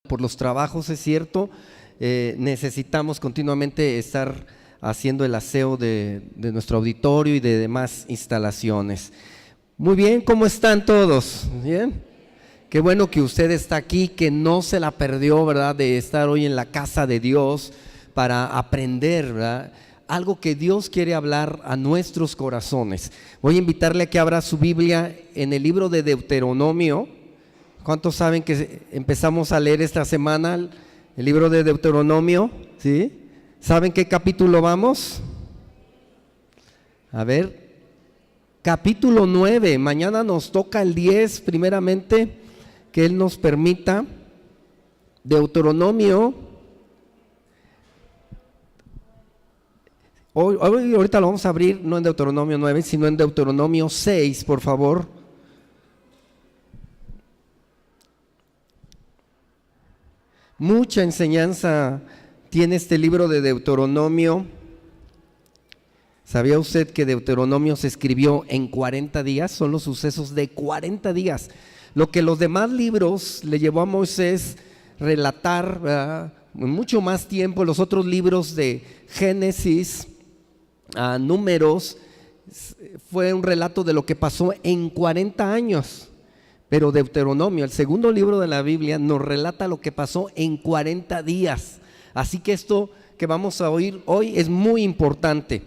por los trabajos, es cierto, necesitamos continuamente estar haciendo el aseo de nuestro auditorio y de demás instalaciones. Muy bien, ¿cómo están todos? ¿Bien? Qué bueno que usted está aquí, que no se la perdió, ¿verdad?, de estar hoy en la casa de Dios para aprender, ¿verdad?, algo que Dios quiere hablar a nuestros corazones. Voy a invitarle a que abra su Biblia en el libro de Deuteronomio. ¿Cuántos saben que empezamos a leer esta semana el libro de Deuteronomio? ¿Sí? ¿Saben qué capítulo vamos? A ver, capítulo 9. Mañana nos toca el 10, primeramente, que Él nos permita. Deuteronomio. Ahorita lo vamos a abrir, no en Deuteronomio 9, sino en Deuteronomio 6, por favor. Mucha enseñanza tiene este libro de Deuteronomio. ¿Sabía usted que Deuteronomio se escribió en 40 días? Son los sucesos de 40 días. Lo que los demás libros le llevó a Moisés relatar, ¿verdad?, mucho más tiempo. Los otros libros de Génesis a Números fue un relato de lo que pasó en 40 años. Pero Deuteronomio, el segundo libro de la Biblia, nos relata lo que pasó en 40 días. Así que esto que vamos a oír hoy es muy importante.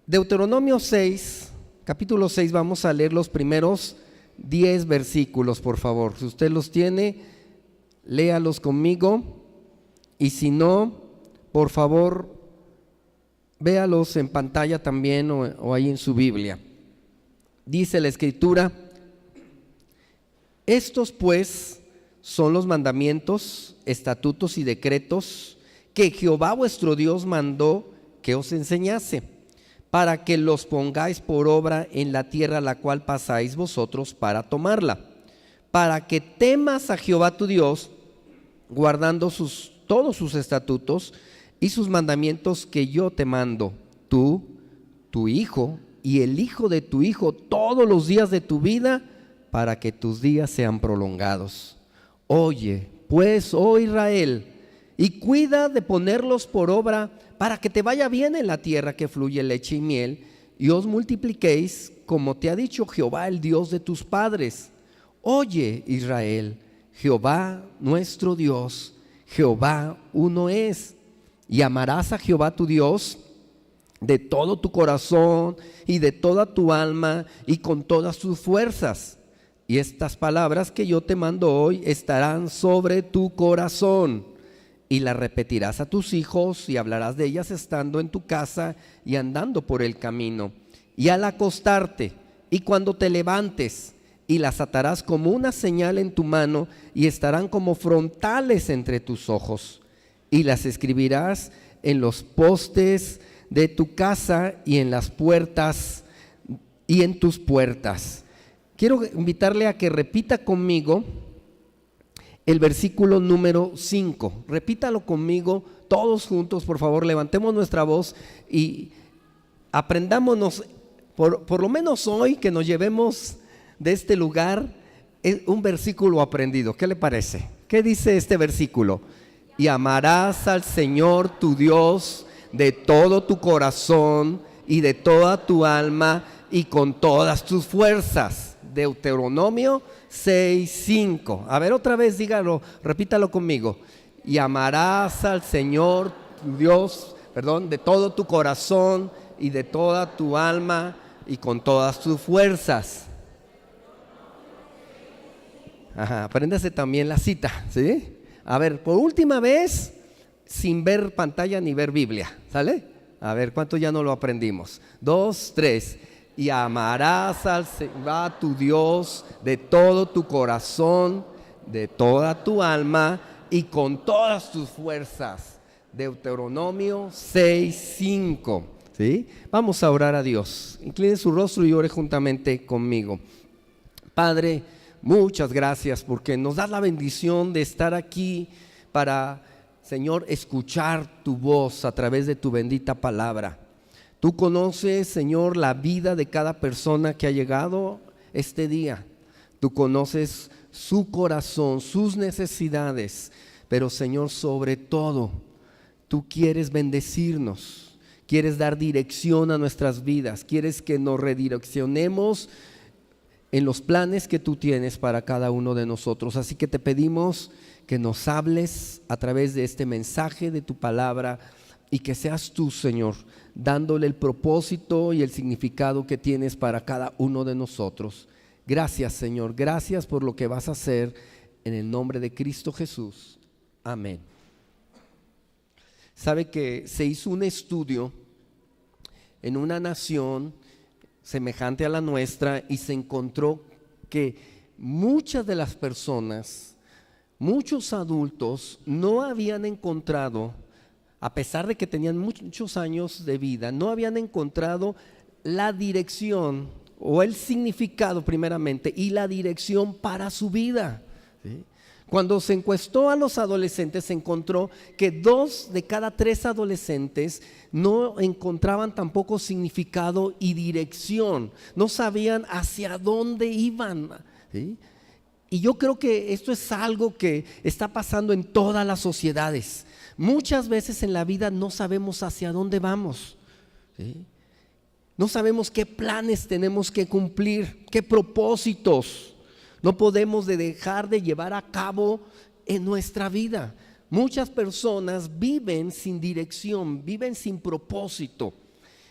Deuteronomio 6, capítulo 6, vamos a leer los primeros 10 versículos, por favor. Si usted los tiene, léalos conmigo. Y si no, por favor, véalos en pantalla también o ahí en su Biblia. Dice la Escritura: estos pues son los mandamientos, estatutos y decretos que Jehová vuestro Dios mandó que os enseñase, para que los pongáis por obra en la tierra a la cual pasáis vosotros para tomarla, para que temas a Jehová tu Dios, guardando todos sus estatutos y sus mandamientos que yo te mando, tú, tu hijo y el hijo de tu hijo, todos los días de tu vida, para que tus días sean prolongados. Oye, pues, oh Israel, y cuida de ponerlos por obra, para que te vaya bien en la tierra que fluye leche y miel, y os multipliquéis, como te ha dicho Jehová, el Dios de tus padres. Oye, Israel, Jehová nuestro Dios, Jehová uno es. Y amarás a Jehová tu Dios de todo tu corazón y de toda tu alma y con todas tus fuerzas. Y estas palabras que yo te mando hoy estarán sobre tu corazón, y las repetirás a tus hijos y hablarás de ellas estando en tu casa y andando por el camino, y al acostarte y cuando te levantes, y las atarás como una señal en tu mano y estarán como frontales entre tus ojos. Y las escribirás en los postes de tu casa y en las puertas y en tus puertas. Quiero invitarle a que repita conmigo el versículo número 5. Repítalo conmigo todos juntos, por favor. Levantemos nuestra voz y aprendámonos, por lo menos hoy, que nos llevemos de este lugar un versículo aprendido. ¿Qué le parece? ¿Qué dice este versículo? Y amarás al Señor tu Dios de todo tu corazón y de toda tu alma y con todas tus fuerzas. Deuteronomio 6:5. A ver, otra vez dígalo, repítalo conmigo. Y amarás al Señor tu Dios, de todo tu corazón y de toda tu alma y con todas tus fuerzas. Ajá, apréndase también la cita, ¿sí? A ver, por última vez, sin ver pantalla ni ver Biblia, ¿sale? A ver, ¿cuánto ya no lo aprendimos? 2, 3. Y amarás al Señor tu Dios de todo tu corazón, de toda tu alma y con todas tus fuerzas. Deuteronomio 6:5. ¿Sí? Vamos a orar a Dios. Incline su rostro y ore juntamente conmigo. Padre, muchas gracias porque nos das la bendición de estar aquí para, Señor, escuchar tu voz a través de tu bendita palabra. Tú conoces, Señor, la vida de cada persona que ha llegado este día. Tú conoces su corazón, sus necesidades. pero Señor, sobre todo, tú quieres bendecirnos, quieres dar dirección a nuestras vidas, quieres que nos redireccionemos en los planes que tú tienes para cada uno de nosotros. Así que te pedimos que nos hables a través de este mensaje de tu palabra y que seas tú, Señor, dándole el propósito y el significado que tienes para cada uno de nosotros. Gracias, Señor, gracias por lo que vas a hacer en el nombre de Cristo Jesús. Amén. Sabe que se hizo un estudio en una nación semejante a la nuestra y se encontró que muchas de las personas, muchos adultos no habían encontrado, a pesar de que tenían muchos años de vida, no habían encontrado la dirección o el significado primeramente y la dirección para su vida, ¿sí? Cuando se encuestó a los adolescentes, se encontró que 2 de cada 3 adolescentes no encontraban tampoco significado y dirección, no sabían hacia dónde iban, ¿sí? Y yo creo que esto es algo que está pasando en todas las sociedades. Muchas veces en la vida no sabemos hacia dónde vamos, ¿sí? No sabemos qué planes tenemos que cumplir, qué propósitos no podemos dejar de llevar a cabo en nuestra vida. Muchas personas viven sin dirección, viven sin propósito.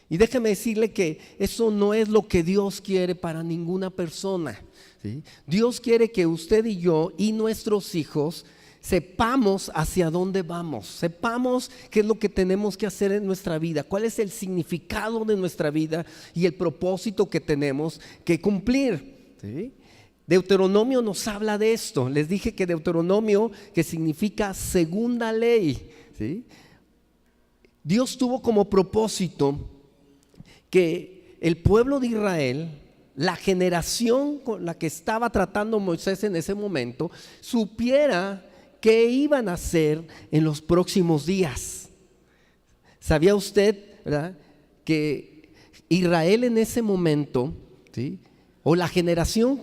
Y déjeme decirle que eso no es lo que Dios quiere para ninguna persona, ¿sí? Dios quiere que usted y yo y nuestros hijos sepamos hacia dónde vamos, sepamos qué es lo que tenemos que hacer en nuestra vida, cuál es el significado de nuestra vida y el propósito que tenemos que cumplir, ¿sí? Deuteronomio nos habla de esto. Les dije que Deuteronomio, que significa segunda ley, ¿sí? Dios tuvo como propósito que el pueblo de Israel, la generación con la que estaba tratando Moisés en ese momento, supiera qué iban a hacer en los próximos días. ¿Sabía usted, verdad, que Israel en ese momento, ¿sí?, o la generación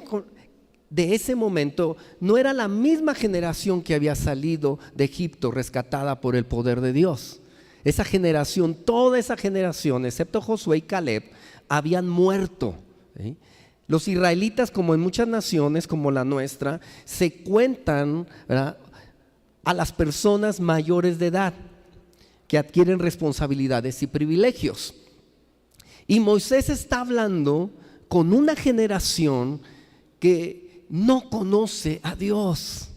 de ese momento no era la misma generación que había salido de Egipto rescatada por el poder de Dios? Esa generación, toda esa generación, excepto Josué y Caleb, habían muerto, ¿sí? Los israelitas, como en muchas naciones como la nuestra, se cuentan, ¿verdad?, a las personas mayores de edad que adquieren responsabilidades y privilegios. Y Moisés está hablando con una generación que no conoce a Dios,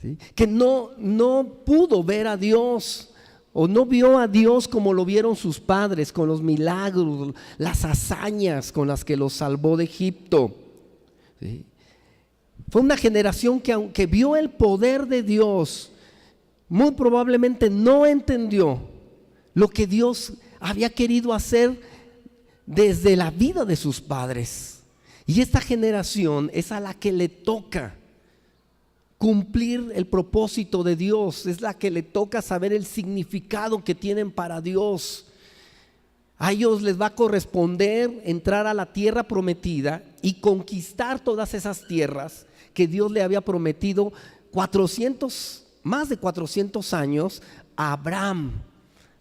¿sí?, que no pudo ver a Dios o no vio a Dios como lo vieron sus padres, con los milagros, las hazañas con las que los salvó de Egipto, ¿sí? Fue una generación que, aunque vio el poder de Dios, muy probablemente no entendió lo que Dios había querido hacer desde la vida de sus padres. Y esta generación es a la que le toca cumplir el propósito de Dios, es la que le toca saber el significado que tienen para Dios. A ellos les va a corresponder entrar a la tierra prometida y conquistar todas esas tierras que Dios le había prometido más de 400 años a Abraham.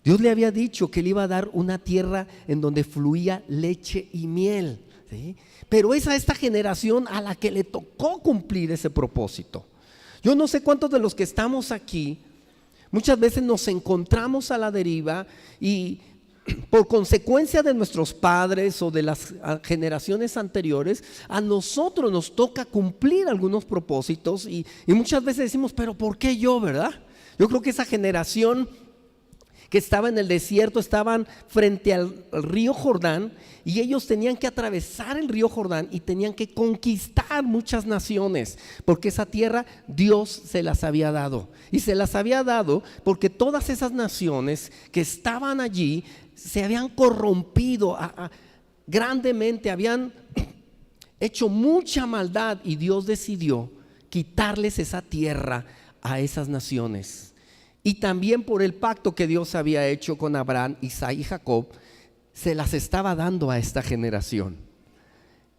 Dios le había dicho que le iba a dar una tierra en donde fluía leche y miel, ¿sí? Pero es a esta generación a la que le tocó cumplir ese propósito. Yo no sé cuántos de los que estamos aquí muchas veces nos encontramos a la deriva y por consecuencia de nuestros padres o de las generaciones anteriores, a nosotros nos toca cumplir algunos propósitos y muchas veces decimos, pero ¿por qué yo, verdad? Yo creo que esa generación que estaba en el desierto, estaban frente al río Jordán y ellos tenían que atravesar el río Jordán y tenían que conquistar muchas naciones, porque esa tierra Dios se las había dado, y se las había dado porque todas esas naciones que estaban allí se habían corrompido grandemente, habían hecho mucha maldad, y Dios decidió quitarles esa tierra a esas naciones. Y también por el pacto que Dios había hecho con Abraham, Isaac y Jacob, se las estaba dando a esta generación.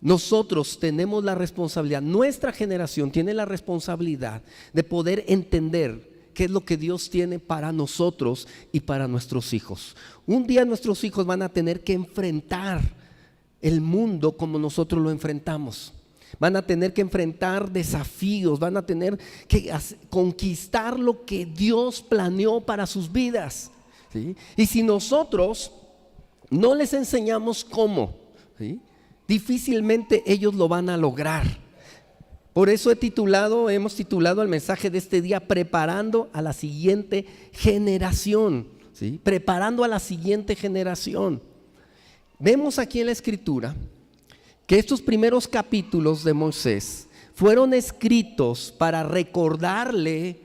Nosotros tenemos la responsabilidad, nuestra generación tiene la responsabilidad de poder entender qué es lo que Dios tiene para nosotros y para nuestros hijos. Un día nuestros hijos van a tener que enfrentar el mundo como nosotros lo enfrentamos. Van a tener que enfrentar desafíos, van a tener que conquistar lo que Dios planeó para sus vidas, ¿sí? Y si nosotros no les enseñamos cómo, ¿sí?, difícilmente ellos lo van a lograr. Por eso hemos titulado el mensaje de este día, preparando a la siguiente generación, ¿sí? Preparando a la siguiente generación. Vemos aquí en la Escritura que estos primeros capítulos de Moisés fueron escritos para recordarle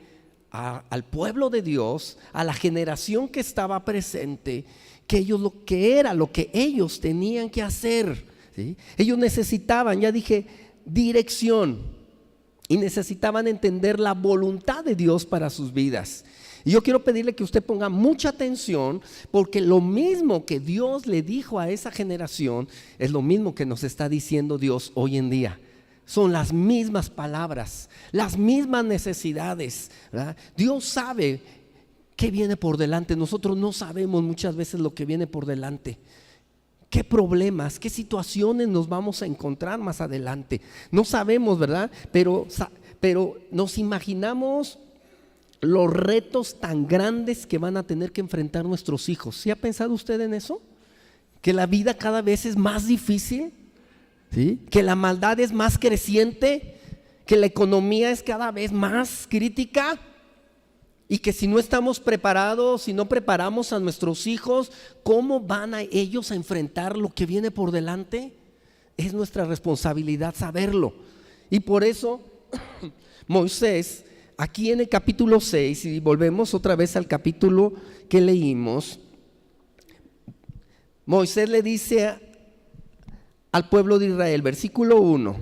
al pueblo de Dios, a la generación que estaba presente, que ellos lo que ellos tenían que hacer, ¿sí? Ellos necesitaban, ya dije, dirección, y necesitaban entender la voluntad de Dios para sus vidas. Y yo quiero pedirle que usted ponga mucha atención, porque lo mismo que Dios le dijo a esa generación es lo mismo que nos está diciendo Dios hoy en día. Son las mismas palabras, las mismas necesidades, ¿verdad? Dios sabe qué viene por delante. Nosotros no sabemos muchas veces lo que viene por delante. ¿Qué problemas, qué situaciones nos vamos a encontrar más adelante? No sabemos, ¿verdad? Pero nos imaginamos los retos tan grandes que van a tener que enfrentar nuestros hijos. ¿Sí ha pensado usted en eso? Que la vida cada vez es más difícil, ¿sí? Que la maldad es más creciente, que la economía es cada vez más crítica, y que si no estamos preparados, si no preparamos a nuestros hijos, ¿cómo van a ellos a enfrentar lo que viene por delante? Es nuestra responsabilidad saberlo. Y por eso Moisés, aquí en el capítulo 6, y volvemos otra vez al capítulo que leímos, Moisés le dice al pueblo de Israel, versículo 1: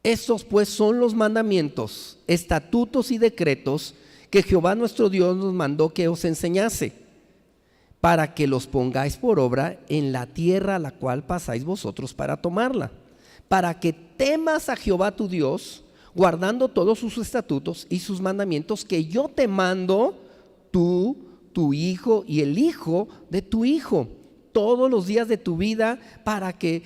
estos pues son los mandamientos, estatutos y decretos que Jehová nuestro Dios nos mandó que os enseñase, para que los pongáis por obra en la tierra a la cual pasáis vosotros para tomarla, para que temas a Jehová tu Dios, guardando todos sus estatutos y sus mandamientos que yo te mando, tú, tu hijo y el hijo de tu hijo, todos los días de tu vida, para que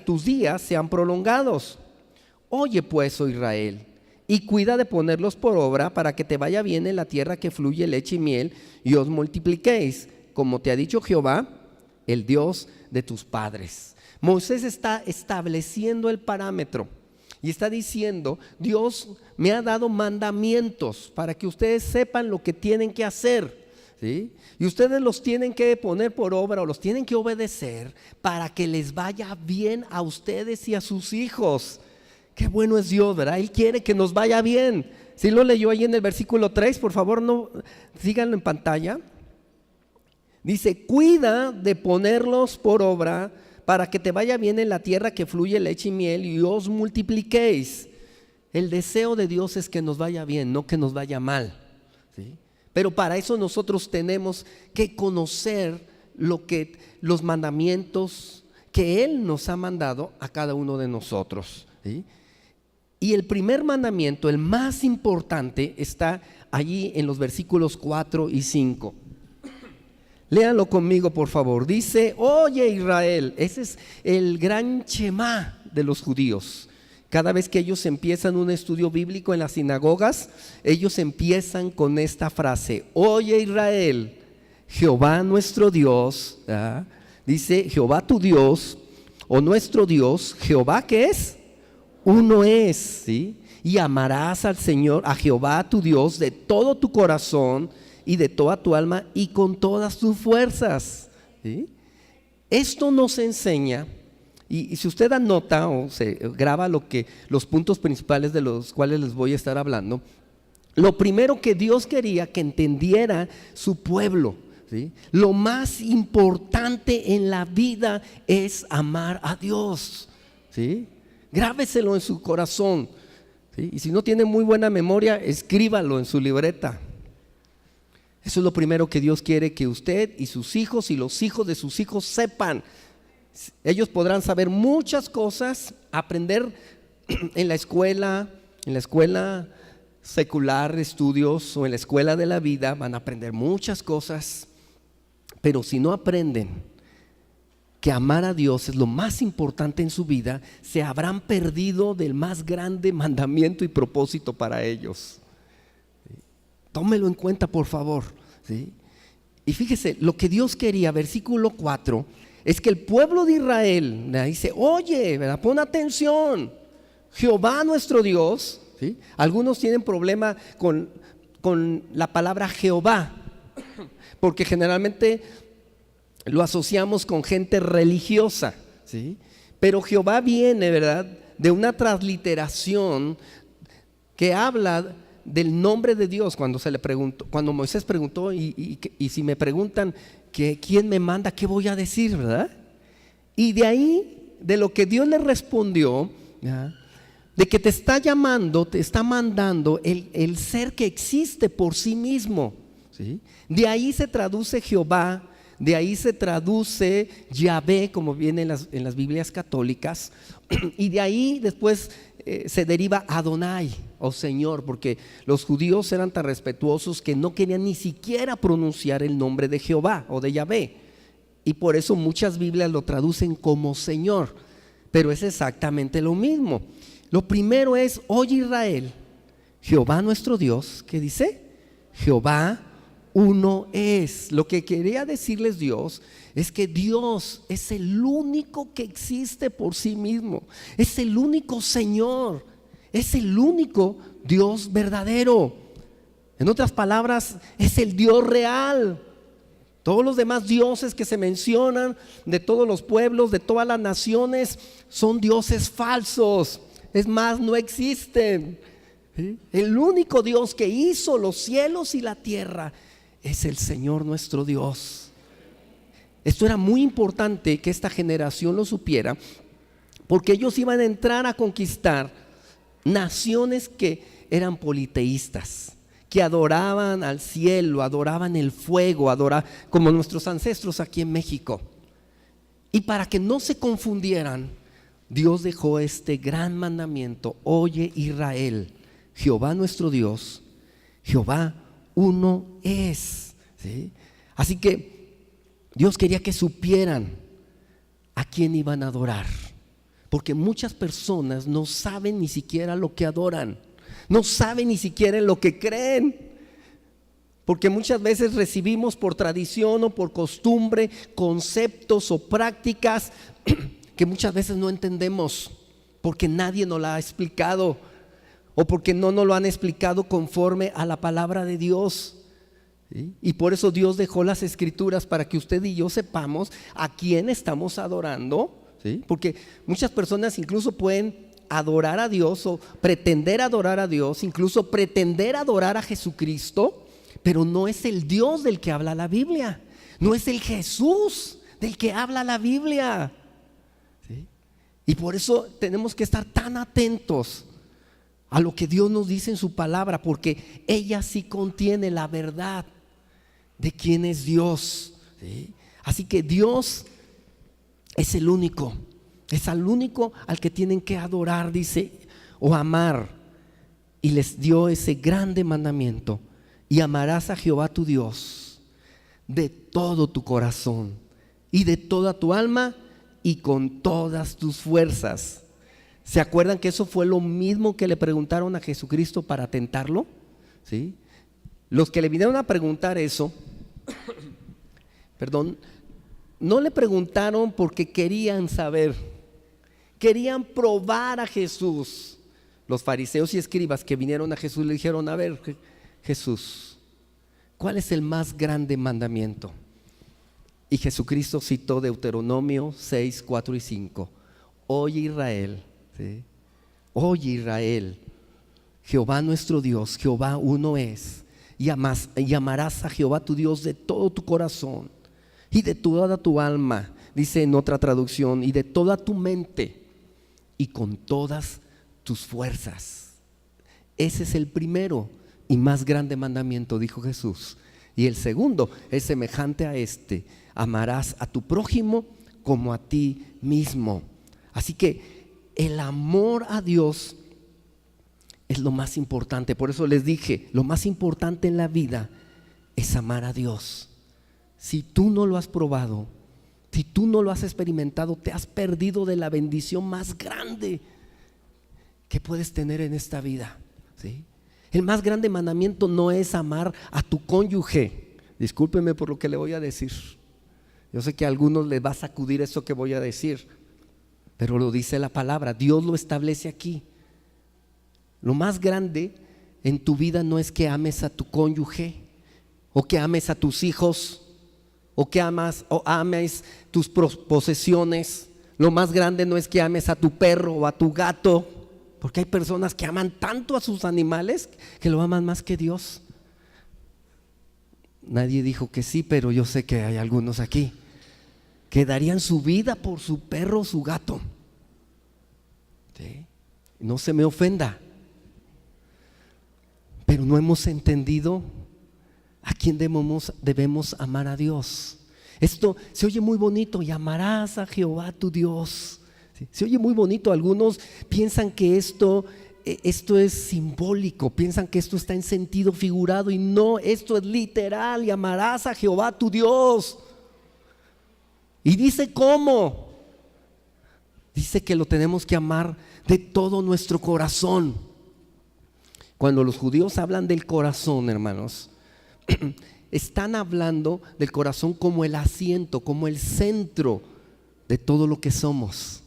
tus días sean prolongados. Oye pues, oh Israel, y cuida de ponerlos por obra, para que te vaya bien en la tierra que fluye leche y miel, y os multipliquéis, como te ha dicho Jehová, el Dios de tus padres. Moisés está estableciendo el parámetro y está diciendo: Dios me ha dado mandamientos para que ustedes sepan lo que tienen que hacer, ¿sí? Y ustedes los tienen que poner por obra, o los tienen que obedecer, para que les vaya bien a ustedes y a sus hijos. Qué bueno es Dios, ¿verdad? Él quiere que nos vaya bien. ¿Sí lo leyó ahí en el versículo 3? Por favor, no, síganlo en pantalla. Dice: cuida de ponerlos por obra, para que te vaya bien en la tierra que fluye leche y miel, y os multipliquéis. El deseo de Dios es que nos vaya bien, no que nos vaya mal, ¿sí? Pero para eso nosotros tenemos que conocer los mandamientos que Él nos ha mandado a cada uno de nosotros, ¿sí? Y el primer mandamiento, el más importante, está allí en los versículos 4 y 5. Léanlo conmigo, por favor. Dice: oye Israel. Ese es el gran Shema de los judíos. Cada vez que ellos empiezan un estudio bíblico en las sinagogas, ellos empiezan con esta frase: oye Israel, Jehová nuestro Dios, ¿verdad? Dice: Jehová tu Dios, o nuestro Dios, Jehová, ¿qué es? Uno es, ¿sí? Y amarás al Señor, a Jehová tu Dios, de todo tu corazón y de toda tu alma y con todas tus fuerzas, ¿sí? Esto nos enseña, y si usted anota o se graba los puntos principales de los cuales les voy a estar hablando, lo primero que Dios quería que entendiera su pueblo, ¿sí? Lo más importante en la vida es amar a Dios, ¿sí? Grábeselo en su corazón, ¿sí? Y si no tiene muy buena memoria, escríbalo en su libreta. Eso es lo primero que Dios quiere que usted y sus hijos y los hijos de sus hijos sepan. Ellos podrán saber muchas cosas, aprender en la escuela, en la escuela secular de estudios o en la escuela de la vida van a aprender muchas cosas, pero si no aprenden que amar a Dios es lo más importante en su vida, se habrán perdido del más grande mandamiento y propósito para ellos. Tómelo en cuenta, por favor, ¿sí? Y fíjese, lo que Dios quería, versículo 4, es que el pueblo de Israel dice: oye, ¿verdad? Pon atención, Jehová nuestro Dios, ¿sí? Algunos tienen problema con la palabra Jehová, porque generalmente lo asociamos con gente religiosa, ¿sí? Pero Jehová viene, ¿verdad?, de una transliteración que habla del nombre de Dios. Cuando se le preguntó, cuando Moisés preguntó, y si me preguntan que quién me manda, ¿qué voy a decir, verdad? Y de ahí, de lo que Dios le respondió, ¿ya?, de que te está llamando, te está mandando el ser que existe por sí mismo, ¿sí? De ahí se traduce Jehová, de ahí se traduce Yahvé, como viene en las Biblias católicas, y de ahí después se deriva Adonai, o Señor, porque los judíos eran tan respetuosos que no querían ni siquiera pronunciar el nombre de Jehová o de Yahvé, y por eso muchas Biblias lo traducen como Señor, pero es exactamente lo mismo. Lo primero es: oye Israel, Jehová nuestro Dios, ¿qué dice? Jehová uno es. Lo que quería decirles Dios es que Dios es el único que existe por sí mismo, es el único Señor, es el único Dios verdadero. En otras palabras, es el Dios real. Todos los demás dioses que se mencionan, de todos los pueblos, de todas las naciones, son dioses falsos. Es más, no existen. ¿Sí? El único Dios que hizo los cielos y la tierra es el Señor nuestro Dios. Esto era muy importante que esta generación lo supiera, porque ellos iban a entrar a conquistar naciones que eran politeístas, que adoraban al cielo, adoraban el fuego, como nuestros ancestros aquí en México. Y para que no se confundieran, Dios dejó este gran mandamiento: oye Israel, Jehová nuestro Dios, Jehová uno es, ¿sí? Así que Dios quería que supieran a quién iban a adorar, porque muchas personas no saben ni siquiera lo que adoran, no saben ni siquiera en lo que creen, porque muchas veces recibimos por tradición o por costumbre conceptos o prácticas que muchas veces no entendemos, porque nadie nos la ha explicado, o porque no nos lo han explicado conforme a la palabra de Dios, ¿sí? Y por eso Dios dejó las escrituras para que usted y yo sepamos a quién estamos adorando, ¿sí? Porque muchas personas incluso pueden adorar a Dios o pretender adorar a Dios, incluso pretender adorar a Jesucristo, pero no es el Dios del que habla la Biblia, no es el Jesús del que habla la Biblia, ¿sí? Y por eso tenemos que estar tan atentos a lo que Dios nos dice en su palabra, porque ella sí contiene la verdad de quién es Dios, ¿sí? Así que Dios es el único, es al único al que tienen que adorar, dice, o amar. Y les dio ese grande mandamiento: y amarás a Jehová tu Dios de todo tu corazón y de toda tu alma y con todas tus fuerzas. ¿Se acuerdan que eso fue lo mismo que le preguntaron a Jesucristo para tentarlo? ¿Sí? Los que le vinieron a preguntar eso, perdón, no le preguntaron porque querían saber, querían probar a Jesús. Los fariseos y escribas que vinieron a Jesús le dijeron: a ver, Jesús, ¿cuál es el más grande mandamiento? Y Jesucristo citó Deuteronomio 6, 4 y 5. Oye Israel, ¿sí? Oye Israel, Jehová nuestro Dios, Jehová uno es, y amarás a Jehová tu Dios de todo tu corazón y de toda tu alma, dice en otra traducción, y de toda tu mente y con todas tus fuerzas. Ese es el primero y más grande mandamiento, dijo Jesús. Y el segundo es semejante a este: amarás a tu prójimo como a ti mismo. Así que el amor a Dios es lo más importante. Por eso les dije, lo más importante en la vida es amar a Dios. Si tú no lo has probado, si tú no lo has experimentado, te has perdido de la bendición más grande que puedes tener en esta vida, ¿sí? El más grande mandamiento no es amar a tu cónyuge. Discúlpeme por lo que le voy a decir. Yo sé que a algunos les va a sacudir eso que voy a decir, pero lo dice la palabra, Dios lo establece aquí. Lo más grande en tu vida no es que ames a tu cónyuge, o que ames a tus hijos, o que ames tus posesiones. Lo más grande no es que ames a tu perro o a tu gato, porque hay personas que aman tanto a sus animales que lo aman más que Dios. Nadie dijo que sí, pero yo sé que hay algunos aquí que darían su vida por su perro o su gato, ¿sí? No se me ofenda, pero no hemos entendido a quién debemos amar a Dios. Esto se oye muy bonito, y amarás a Jehová tu Dios. ¿Sí? Se oye muy bonito. Algunos piensan que esto es simbólico, piensan que esto está en sentido figurado, y no, esto es literal. Y amarás a Jehová tu Dios. Y dice cómo. Dice que lo tenemos que amar de todo nuestro corazón. Cuando los judíos hablan del corazón, hermanos, están hablando del corazón como el asiento, como el centro de todo lo que somos,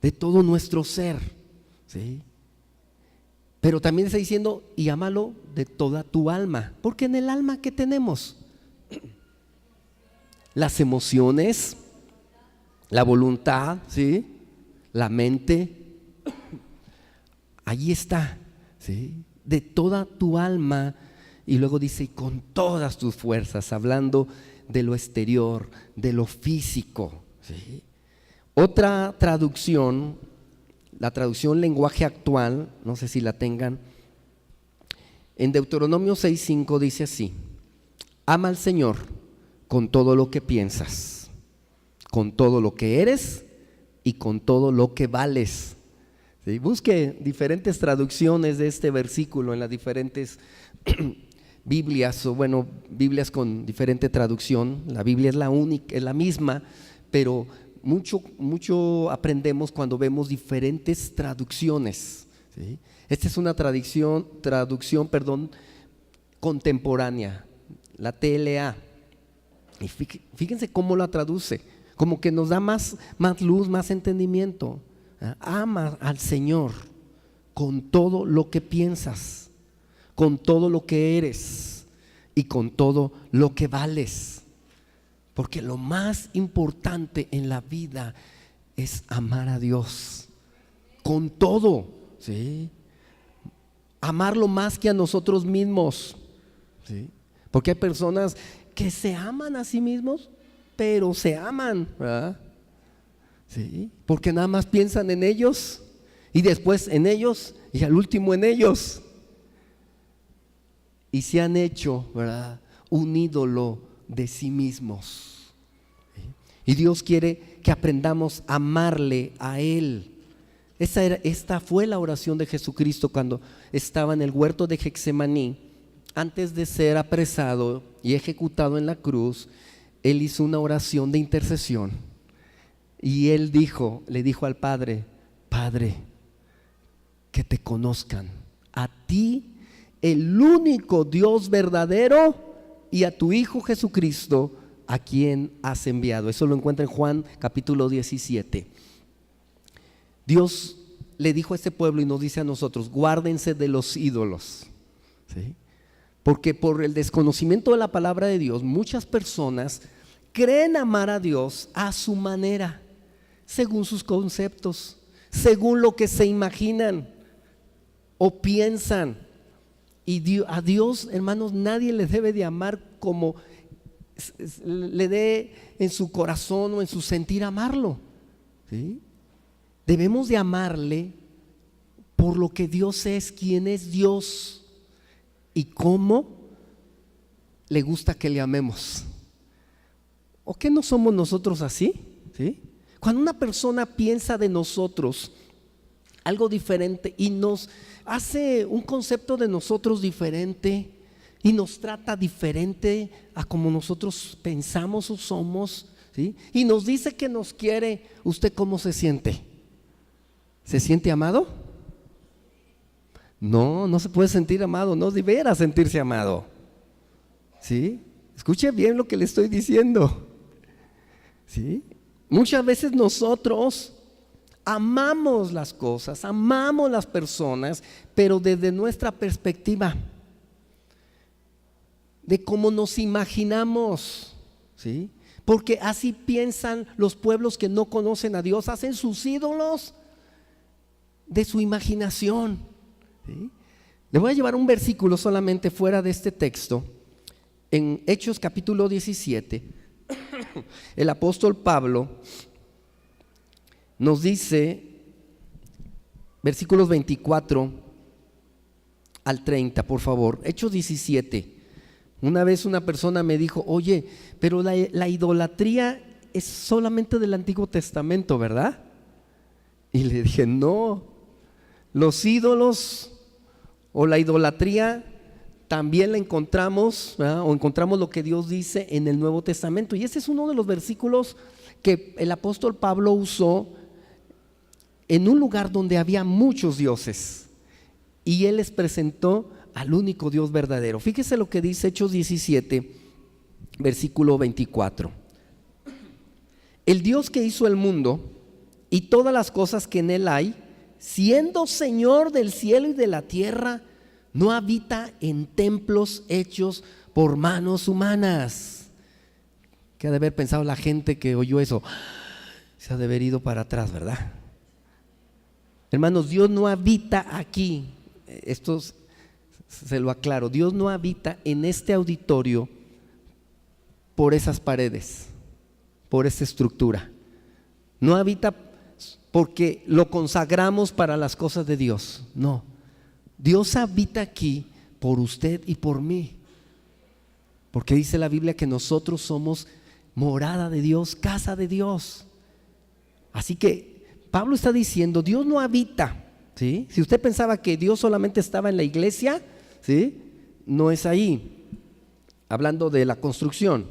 de todo nuestro ser, ¿sí? Pero también está diciendo, y ámalo de toda tu alma, porque en el alma, ¿qué tenemos? Las emociones, la voluntad, ¿sí? La mente, allí está, ¿sí? De toda tu alma. Y luego dice, y con todas tus fuerzas, hablando de lo exterior, de lo físico, ¿sí? Otra traducción, la traducción lenguaje actual, no sé si la tengan, en Deuteronomio 6:5 dice así: ama al Señor con todo lo que piensas, con todo lo que eres y con todo lo que vales. ¿Sí? Busque diferentes traducciones de este versículo en las diferentes Biblias, o bueno, Biblias con diferente traducción. La Biblia es la única, es la misma, pero mucho aprendemos cuando vemos diferentes traducciones, ¿sí? Esta es una traducción, contemporánea, la TLA. Y fíjense cómo la traduce, como que nos da más luz, más entendimiento. Ama al Señor con todo lo que piensas, con todo lo que eres y con todo lo que vales. Porque lo más importante en la vida es amar a Dios con todo, ¿sí? Amarlo más que a nosotros mismos, ¿sí? Porque hay personas que se aman a sí mismos, pero se aman, ¿verdad? ¿Sí? Porque nada más piensan en ellos, y después en ellos, y al último en ellos. Y se han hecho, ¿verdad?, un ídolo de sí mismos. ¿Sí? Y Dios quiere que aprendamos a amarle a Él. Esta fue la oración de Jesucristo cuando estaba en el huerto de Getsemaní. Antes de ser apresado y ejecutado en la cruz, Él hizo una oración de intercesión. Y Él le dijo al Padre: Padre, que te conozcan a ti, el único Dios verdadero, y a tu Hijo Jesucristo, a quien has enviado. Eso lo encuentra en Juan capítulo 17. Dios le dijo a este pueblo y nos dice a nosotros: guárdense de los ídolos, ¿sí? Porque por el desconocimiento de la palabra de Dios, muchas personas creen amar a Dios a su manera, según sus conceptos, según lo que se imaginan o piensan. Y a Dios, hermanos, nadie le debe de amar como le dé en su corazón o en su sentir amarlo, ¿sí? Debemos de amarle por lo que Dios es, quien es Dios, y cómo le gusta que le amemos. ¿O qué no somos nosotros así? ¿Sí? Cuando una persona piensa de nosotros algo diferente y nos hace un concepto de nosotros diferente y nos trata diferente a como nosotros pensamos o somos, ¿sí? Y nos dice que nos quiere. ¿Usted cómo se siente? ¿Se siente amado? No, no se puede sentir amado, no deberá sentirse amado, ¿sí? Escuche bien lo que le estoy diciendo, ¿sí? Muchas veces nosotros amamos las cosas, amamos las personas, pero desde nuestra perspectiva, de cómo nos imaginamos, ¿sí? Porque así piensan los pueblos que no conocen a Dios, hacen sus ídolos de su imaginación, ¿sí? Le voy a llevar un versículo solamente fuera de este texto, en Hechos capítulo 17, el apóstol Pablo nos dice, versículos 24 al 30, por favor, Hechos 17. Una vez una persona me dijo, oye, pero la idolatría es solamente del Antiguo Testamento, ¿verdad? Y le dije, no, los ídolos o la idolatría también la encontramos, ¿verdad? O encontramos lo que Dios dice en el Nuevo Testamento. Y ese es uno de los versículos que el apóstol Pablo usó en un lugar donde había muchos dioses y él les presentó al único Dios verdadero. Fíjese lo que dice Hechos 17, versículo 24. El Dios que hizo el mundo y todas las cosas que en él hay, siendo Señor del cielo y de la tierra, no habita en templos hechos por manos humanas. ¿Qué ha de haber pensado la gente que oyó eso? Se ha de haber ido para atrás, ¿verdad? Hermanos, Dios no habita aquí. Esto se lo aclaro. Dios no habita en este auditorio por esas paredes, por esa estructura. No habita porque lo consagramos para las cosas de Dios. No. Dios habita aquí por usted y por mí. Porque dice la Biblia que nosotros somos morada de Dios, casa de Dios. Así que Pablo está diciendo, Dios no habita, ¿sí? Si usted pensaba que Dios solamente estaba en la iglesia, ¿sí? No es ahí. Hablando de la construcción,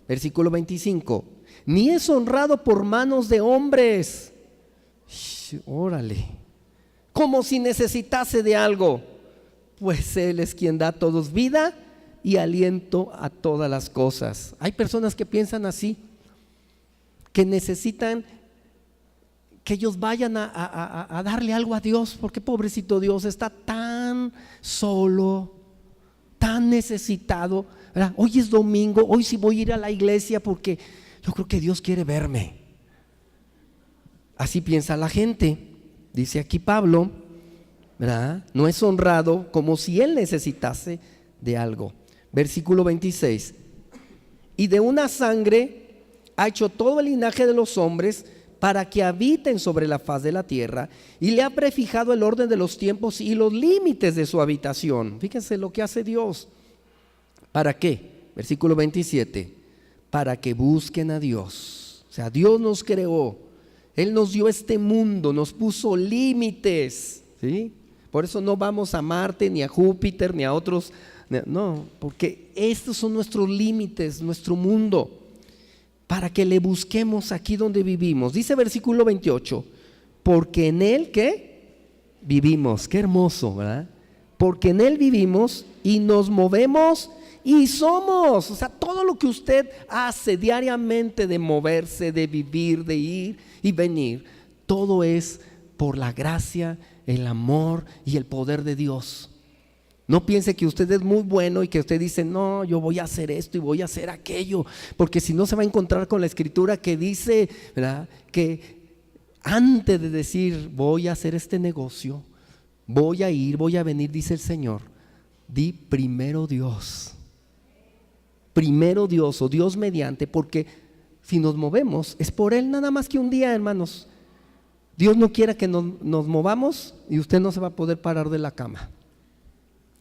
versículo 25, ni es honrado por manos de hombres. Órale, como si necesitase de algo, pues Él es quien da a todos vida y aliento a todas las cosas. Hay personas que piensan así, que necesitan que ellos vayan a darle algo a Dios, porque pobrecito Dios está tan solo, tan necesitado, ¿verdad? Hoy es domingo, hoy sí voy a ir a la iglesia porque yo creo que Dios quiere verme. Así piensa la gente. Dice aquí Pablo, ¿verdad? No es honrado como si él necesitase de algo. Versículo 26, y de una sangre ha hecho todo el linaje de los hombres para que habiten sobre la faz de la tierra, y le ha prefijado el orden de los tiempos y los límites de su habitación. Fíjense lo que hace Dios. ¿Para qué? Versículo 27, para que busquen a Dios. O sea, Dios nos creó, Él nos dio este mundo, nos puso límites, ¿sí? Por eso no vamos a Marte, ni a Júpiter, ni a otros, no, porque estos son nuestros límites, nuestro mundo, para que le busquemos aquí donde vivimos. Dice versículo 28, porque en Él, ¿qué? Vivimos. Qué hermoso, ¿verdad? Porque en Él vivimos y nos movemos y somos. O sea, todo lo que usted hace diariamente de moverse, de vivir, de ir y venir, todo es por la gracia, el amor y el poder de Dios. No piense que usted es muy bueno y que usted dice, no, yo voy a hacer esto y voy a hacer aquello, porque si no se va a encontrar con la escritura que dice, ¿verdad?, que antes de decir voy a hacer este negocio, voy a ir, voy a venir, dice el Señor, di primero Dios o Dios mediante, porque si nos movemos es por Él. Nada más que un día, hermanos, Dios no quiera que nos movamos y usted no se va a poder parar de la cama.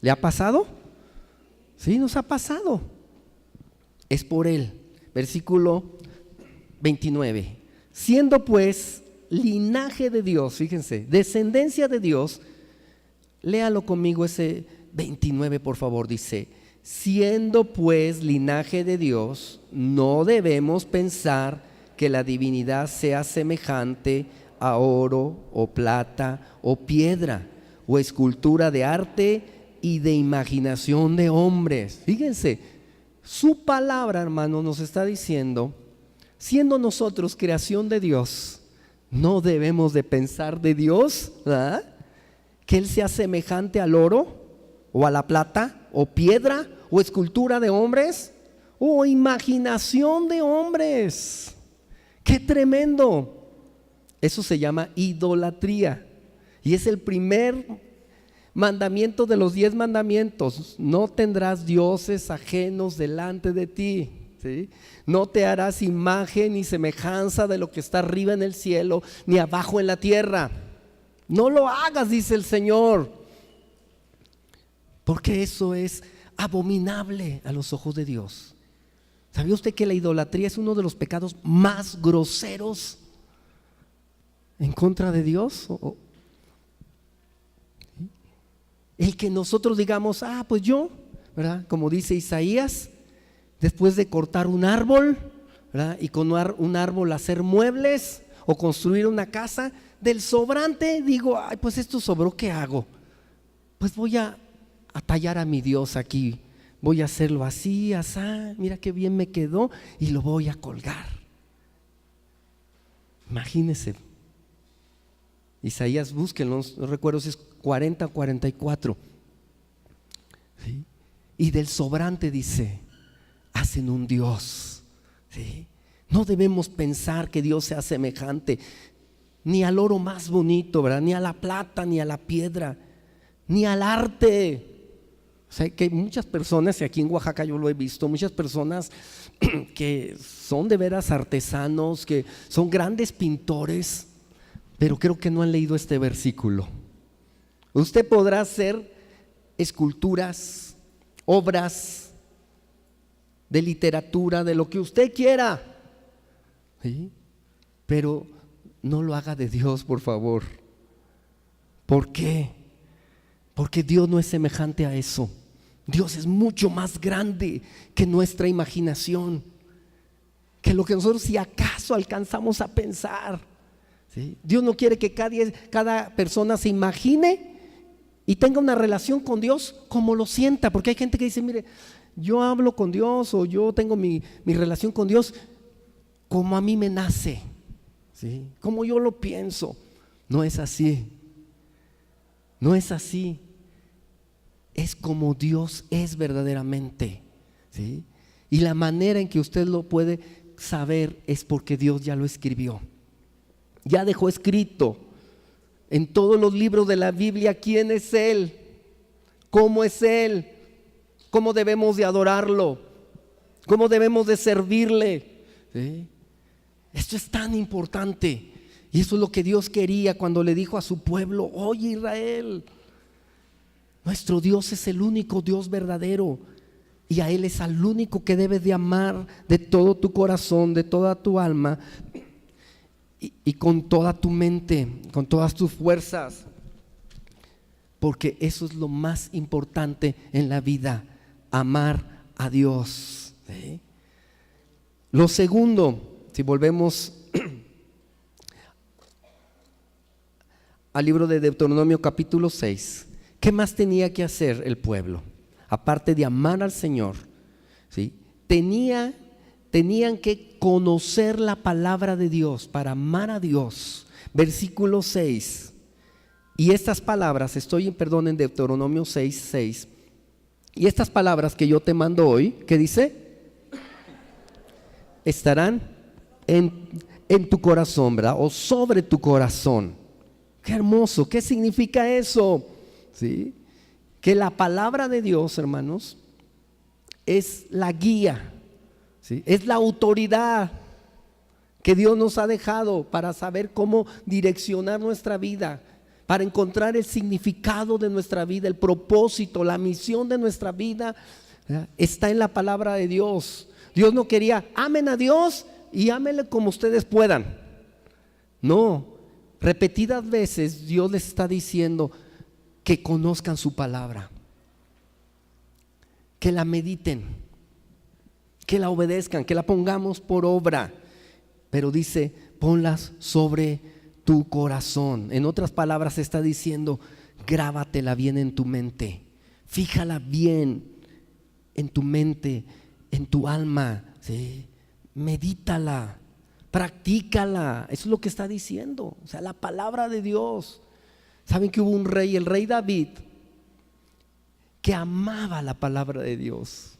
¿Le ha pasado? Sí, nos ha pasado. Es por Él. Versículo 29. Siendo pues linaje de Dios, fíjense, descendencia de Dios. Léalo conmigo ese 29, por favor. Dice: siendo pues linaje de Dios, no debemos pensar que la divinidad sea semejante a oro o plata o piedra o escultura de arte y de imaginación de hombres. Fíjense, su palabra, hermano, nos está diciendo, siendo nosotros creación de Dios, no debemos de pensar de Dios, ¿verdad?, que Él sea semejante al oro o a la plata o piedra o escultura de hombres o imaginación de hombres. ¡Qué tremendo! Eso se llama idolatría y es el primer mandamiento de los 10 mandamientos. No tendrás dioses ajenos delante de ti, ¿sí? No te harás imagen ni semejanza de lo que está arriba en el cielo ni abajo en la tierra. No lo hagas, dice el Señor, porque eso es abominable a los ojos de Dios. ¿Sabía usted que la idolatría es uno de los pecados más groseros en contra de Dios? El que nosotros digamos, pues yo, ¿verdad?, como dice Isaías, después de cortar un árbol, ¿verdad?, y con un árbol hacer muebles o construir una casa, del sobrante digo, pues esto sobró, ¿qué hago? Pues voy a tallar a mi Dios aquí, voy a hacerlo así, así, mira qué bien me quedó, y lo voy a colgar. Imagínense. Isaías, búsquenlo, no recuerdo si es 40 o 44. ¿Sí? Y del sobrante dice, hacen un Dios. ¿Sí? No debemos pensar que Dios sea semejante ni al oro más bonito, ¿verdad?, ni a la plata, ni a la piedra, ni al arte. O sea, que hay muchas personas, y aquí en Oaxaca yo lo he visto, muchas personas que son de veras artesanos, que son grandes pintores, pero creo que no han leído este versículo. Usted podrá hacer esculturas, obras de literatura, de lo que usted quiera, ¿sí?, pero no lo haga de Dios, por favor. ¿Por qué? Porque Dios no es semejante a eso. Dios es mucho más grande que nuestra imaginación, que lo que nosotros si acaso alcanzamos a pensar, ¿sí? Dios no quiere que cada persona se imagine y tenga una relación con Dios como lo sienta, porque hay gente que dice, mire, yo hablo con Dios o yo tengo mi relación con Dios como a mí me nace, ¿sí?, como yo lo pienso. No es así, no es así. Es como Dios es verdaderamente, ¿sí? Y la manera en que usted lo puede saber es porque Dios ya lo escribió, ya dejó escrito en todos los libros de la Biblia quién es Él, cómo es Él, cómo debemos de adorarlo, cómo debemos de servirle, ¿sí? Esto es tan importante y eso es lo que Dios quería cuando le dijo a su pueblo, oye Israel, nuestro Dios es el único Dios verdadero y a Él es al único que debes de amar de todo tu corazón, de toda tu alma y con toda tu mente, con todas tus fuerzas, porque eso es lo más importante en la vida, amar a Dios, ¿sí? Lo segundo, si volvemos al libro de Deuteronomio capítulo 6, ¿qué más tenía que hacer el pueblo? Aparte de amar al Señor, ¿sí?, tenían que conocer la palabra de Dios para amar a Dios. Versículo 6. Y estas palabras, en Deuteronomio 6:6. Y estas palabras que yo te mando hoy, ¿qué dice? Estarán en tu corazón, ¿verdad? O sobre tu corazón. Qué hermoso, ¿qué significa eso? ¿Sí? Que la palabra de Dios, hermanos, es la guía, ¿sí?, es la autoridad que Dios nos ha dejado para saber cómo direccionar nuestra vida, para encontrar el significado de nuestra vida, el propósito, la misión de nuestra vida, ¿verdad?, está en la palabra de Dios. Dios no quería, amen a Dios y ámenle como ustedes puedan. No, repetidas veces Dios les está diciendo que conozcan su palabra, que la mediten, que la obedezcan, que la pongamos por obra. Pero dice, ponlas sobre tu corazón. En otras palabras está diciendo, grábatela bien en tu mente, fíjala bien en tu mente, en tu alma, ¿sí? Medítala, practícala. Eso es lo que está diciendo. O sea, la palabra de Dios. ¿Saben que hubo un rey, el rey David, que amaba la palabra de Dios?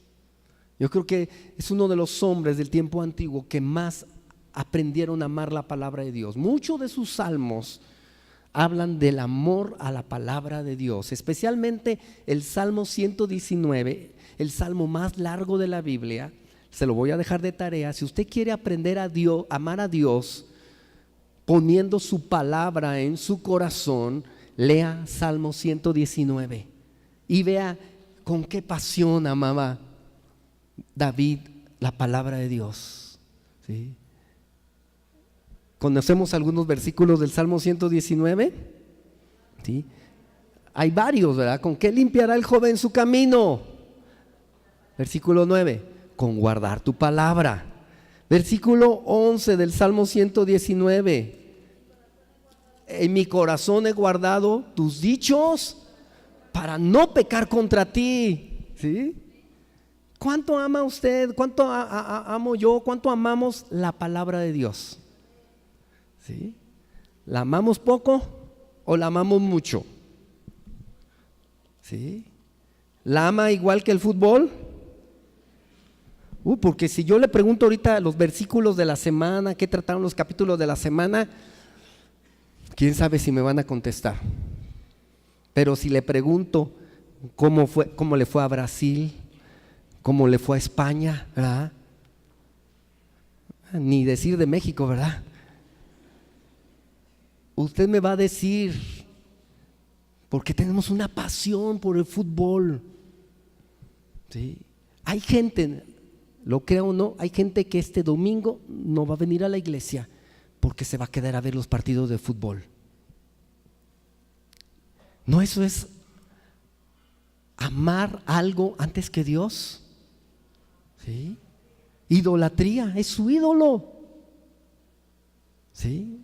Yo creo que es uno de los hombres del tiempo antiguo que más aprendieron a amar la palabra de Dios. Muchos de sus salmos hablan del amor a la palabra de Dios, especialmente el Salmo 119, el salmo más largo de la Biblia. Se lo voy a dejar de tarea. Si usted quiere aprender a Dios, amar a Dios, poniendo su palabra en su corazón, lea Salmo 119 y vea con qué pasión amaba David la palabra de Dios, ¿sí? ¿Conocemos algunos versículos del Salmo 119? ¿Sí? Hay varios, ¿verdad? ¿Con qué limpiará el joven su camino? Versículo 9, con guardar tu palabra. Versículo 11 del Salmo 119, en mi corazón he guardado tus dichos para no pecar contra ti. ¿Sí? ¿Cuánto ama usted? ¿Cuánto amo yo? ¿Cuánto amamos la palabra de Dios? ¿Sí? ¿La amamos poco o la amamos mucho? ¿Sí? ¿La ama igual que el fútbol? Porque si yo le pregunto ahorita los versículos de la semana, qué trataron los capítulos de la semana, quién sabe si me van a contestar. Pero si le pregunto cómo le fue a Brasil, cómo le fue a España, ¿verdad? Ni decir de México, ¿verdad? Usted me va a decir, porque tenemos una pasión por el fútbol, ¿sí? Hay gente, lo crea o no, hay gente que este domingo no va a venir a la iglesia porque se va a quedar a ver los partidos de fútbol. ¿No eso es amar algo antes que Dios? ¿Sí? Idolatría, es su ídolo. ¿Sí?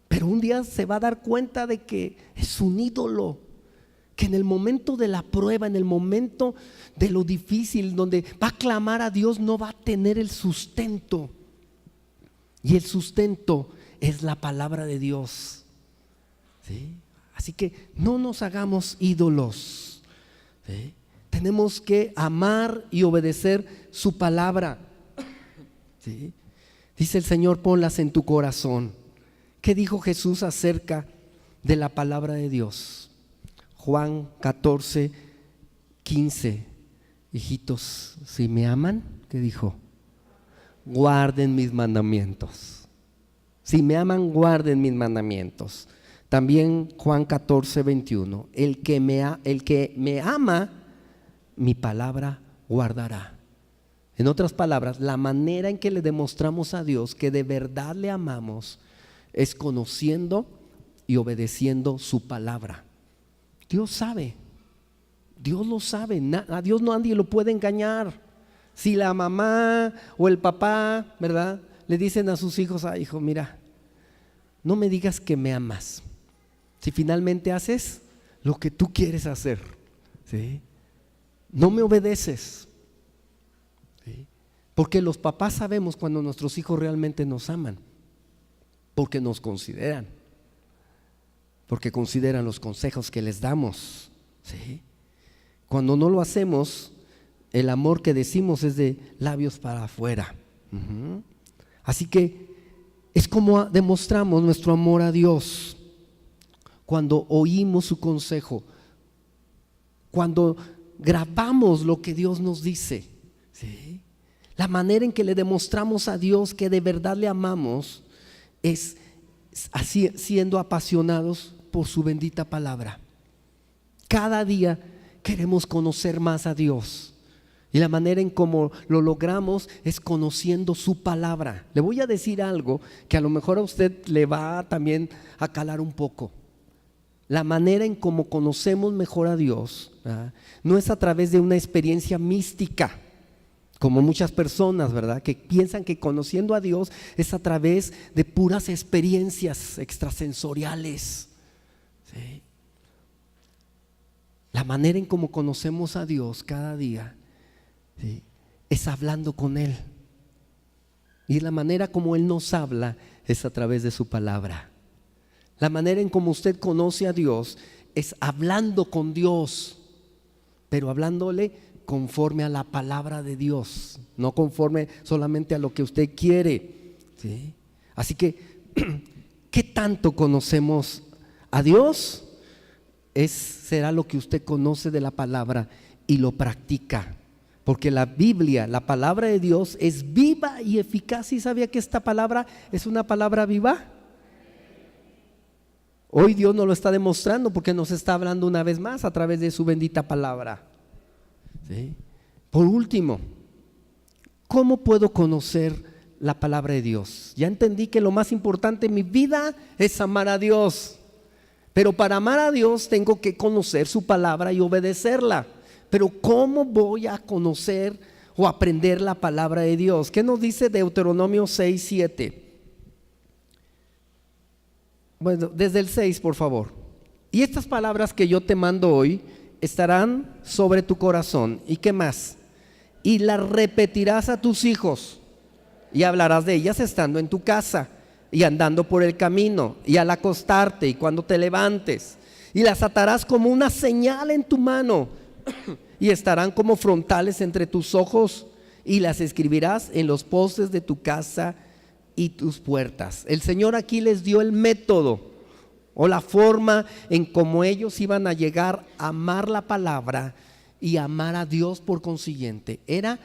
Pero un día se va a dar cuenta de que es un ídolo, que en el momento de la prueba, en el momento de lo difícil, donde va a clamar a Dios, no va a tener el sustento. Y el sustento es la palabra de Dios. ¿Sí? Así que no nos hagamos ídolos. ¿Sí? Tenemos que amar y obedecer su palabra. ¿Sí? Dice el Señor, ponlas en tu corazón. ¿Qué dijo Jesús acerca de la palabra de Dios? Juan 14, 15. Hijitos, si me aman, ¿qué dijo? Guarden mis mandamientos. Si me aman, guarden mis mandamientos. También Juan 14, 21. El que me ama, mi palabra guardará. En otras palabras, la manera en que le demostramos a Dios que de verdad le amamos es conociendo y obedeciendo su palabra. Dios sabe, Dios lo sabe, a Dios nadie lo puede engañar. Si la mamá o el papá, ¿verdad?, le dicen a sus hijos, hijo, mira, no me digas que me amas, si finalmente haces lo que tú quieres hacer, ¿sí? No me obedeces, ¿sí? Porque los papás sabemos cuando nuestros hijos realmente nos aman, porque nos consideran, porque consideran los consejos que les damos, ¿sí? Cuando no lo hacemos, el amor que decimos es de labios para afuera. Así que es como demostramos nuestro amor a Dios cuando oímos su consejo, cuando grabamos lo que Dios nos dice, ¿sí? La manera en que le demostramos a Dios que de verdad le amamos es así, siendo apasionados por su bendita palabra. Cada día queremos conocer más a Dios. Y la manera en cómo lo logramos es conociendo su palabra. Le voy a decir algo que a lo mejor a usted le va también a calar un poco. La manera en cómo conocemos mejor a Dios, ¿verdad?, no es a través de una experiencia mística, como muchas personas, ¿verdad?, que piensan que conociendo a Dios es a través de puras experiencias extrasensoriales, ¿sí? La manera en cómo conocemos a Dios cada día, ¿sí?, es hablando con Él. Y la manera como Él nos habla es a través de su palabra. La manera en cómo usted conoce a Dios es hablando con Dios, pero hablándole conforme a la palabra de Dios, no conforme solamente a lo que usted quiere, ¿sí? Así que, ¿qué tanto conocemos a Dios? Será lo que usted conoce de la palabra y lo practica. Porque la Biblia, la palabra de Dios, es viva y eficaz. ¿Y sabía que esta palabra es una palabra viva? Hoy Dios nos lo está demostrando porque nos está hablando una vez más a través de su bendita palabra, ¿sí? Por último, ¿cómo puedo conocer la palabra de Dios? Ya entendí que lo más importante en mi vida es amar a Dios, pero para amar a Dios tengo que conocer su palabra y obedecerla. Pero ¿cómo voy a conocer o aprender la palabra de Dios? ¿Qué nos dice Deuteronomio 6:7? Bueno, desde el 6, por favor. Y estas palabras que yo te mando hoy estarán sobre tu corazón. ¿Y qué más? Y las repetirás a tus hijos y hablarás de ellas estando en tu casa y andando por el camino y al acostarte y cuando te levantes, y las atarás como una señal en tu mano y estarán como frontales entre tus ojos, y las escribirás en los postes de tu casa y tus puertas. El Señor aquí les dio el método o la forma en cómo ellos iban a llegar a amar la palabra y amar a Dios por consiguiente. Era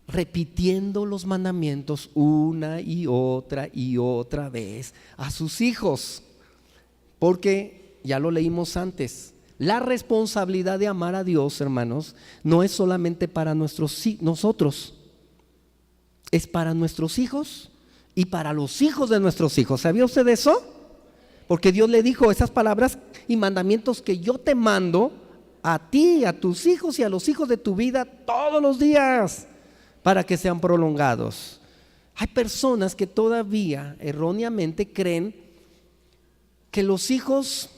repitiendo los mandamientos una y otra vez a sus hijos, porque ya lo leímos antes. La responsabilidad de amar a Dios, hermanos, no es solamente para nosotros, es para nuestros hijos y para los hijos de nuestros hijos. ¿Sabía usted eso? Porque Dios le dijo esas palabras y mandamientos que yo te mando a ti, a tus hijos y a los hijos de tu vida todos los días, para que sean prolongados. Hay personas que todavía erróneamente creen que a los hijos